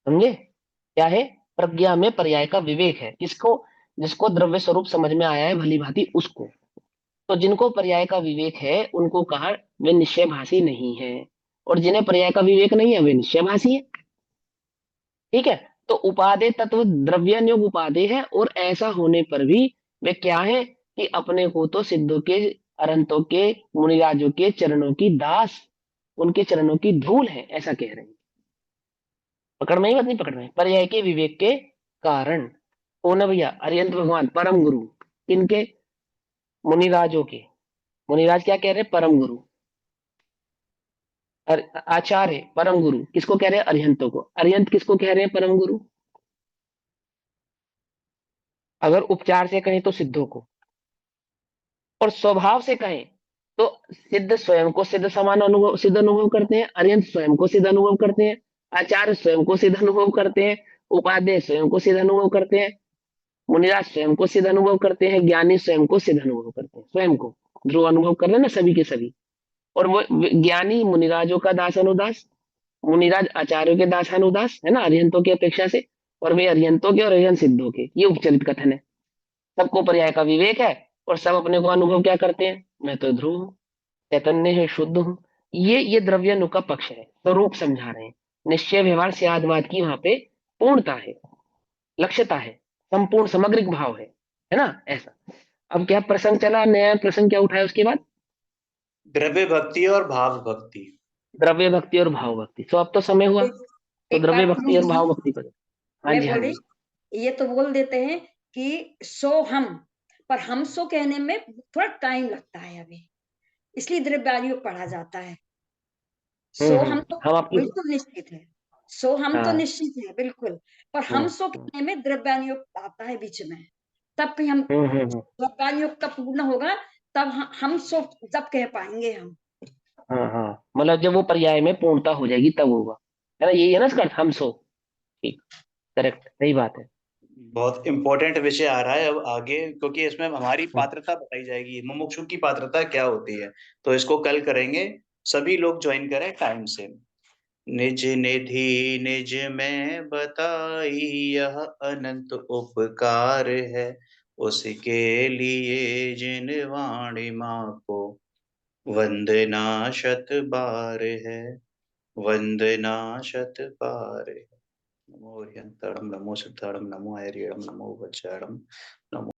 समझे? क्या है? प्रज्ञा में पर्याय का विवेक है। किसको? जिसको द्रव्य स्वरूप समझ में आया है भली भांति उसको। तो जिनको पर्याय का विवेक है उनको कहा वे निश्चयभाषी नहीं है, और जिन्हें पर्याय का विवेक नहीं है वे निश्चयभाषी है। ठीक है? तो उपादेय तत्व द्रव्यानुग उपादेय है, और ऐसा होने पर भी वे क्या है? कि अपने को तो सिद्धों के, अरंतों के, मुनिराजों के चरणों की दास, उनके चरणों की धूल है, ऐसा कह रहे हैं। पकड़ में ही बात नहीं? पकड़ में। पर्याय के विवेक के कारण कौन है भैया? अरिहंत भगवान परम गुरु। इनके मुनिराजों के। मुनिराज क्या कह रहे हैं? परम गुरु। आचार्य परम गुरु किसको कह रहे हैं? अरिहंतों को। अरिहंत किसको कह रहे हैं? परम गुरु। अगर उपचार से कहें तो सिद्धों को, और स्वभाव से कहें तो सिद्ध स्वयं को सिद्ध समान अनुभव, सिद्ध अनुभव करते हैं। अरिहंत स्वयं को सिद्ध अनुभव करते हैं। आचार्य स्वयं को सिद्ध अनुभव करते हैं। उपाध्याय स्वयं को सिद्ध अनुभव करते हैं। मुनिराज स्वयं को सिद्ध अनुभव करते हैं। ज्ञानी स्वयं को सिद्ध अनुभव करते हैं। स्वयं को ध्रुव अनुभव कर रहे हैं ना सभी के सभी। और वो ज्ञानी मुनिराजों का दास अनुदास, मुनिराज आचार्यों के दासानुदास है ना अरिहंतों की अपेक्षा से, और वे अरिहंतों के और अरिहंत सिद्धों के। ये उपचलित कथन है। सबको पर्याय का विवेक है, और सब अपने को अनुभव क्या करते हैं? मैं तो ध्रुव हूँ, चैतन्य है, शुद्ध हूँ। ये द्रव्यानु का पक्ष है, स्वरूप समझा रहे हैं। निश्चय व्यवहार सियादवाद की वहां पे पूर्णता है, लक्ष्यता है, संपूर्ण समग्रिक भाव है ना? ऐसा। अब क्या प्रसंग चला? नया प्रसंग क्या उठाया उसके बाद? द्रव्य भक्ति और भाव भक्ति। द्रव्य भक्ति और भाव भक्ति। तो अब तो समय हुआ, तो एक द्रव्य बात भक्ति और बोलूं, भाव भक्ति करो। हाँ मैं जी, हाँ बोल रही, जी। ये तो बोल देते हैं कि सो हम, पर हम सो कहने में थोड़ा टाइम लगता है अभी, इसलिए द्रव्यानुग पढ़ा जाता है। सो हम तो हम आपकी। बिल्कुल निश्चित है, सो हम तो हाँ। निश्चित है बिल्कुल, पर हम सो कहने में द्रव्यानुग आता है बीच में। तब भी हम हम्म। द्रव्यानुग का पूर्ण होगा, तब हम सो जब कह पाएंगे हम। हाँ हाँ, मतलब जब वो पर्याय में पूर्णता हो जाएगी तब होगा, है ना? यही है ना इसका अर्थ, हम सो। ठीक, करेक्ट, सही बात है। बहुत इंपॉर्टेंट विषय आ रहा है अब आगे, क्योंकि इसमें हमारी पात्रता बताई जाएगी, मुमुक्षु की पात्रता क्या होती है। तो इसको कल करेंगे। सभी लोग ज्वाइन करें टाइम से। निज निधि निज में बताई, यह अनंत उपकार है। उसके लिए जिन वाणी माँ को वंदना शत बार है, वंदना शत बार है। नमो हरिहंतरम, नमो सिद्धारम, नमो हरिहरम, नमो वज्रम, नमो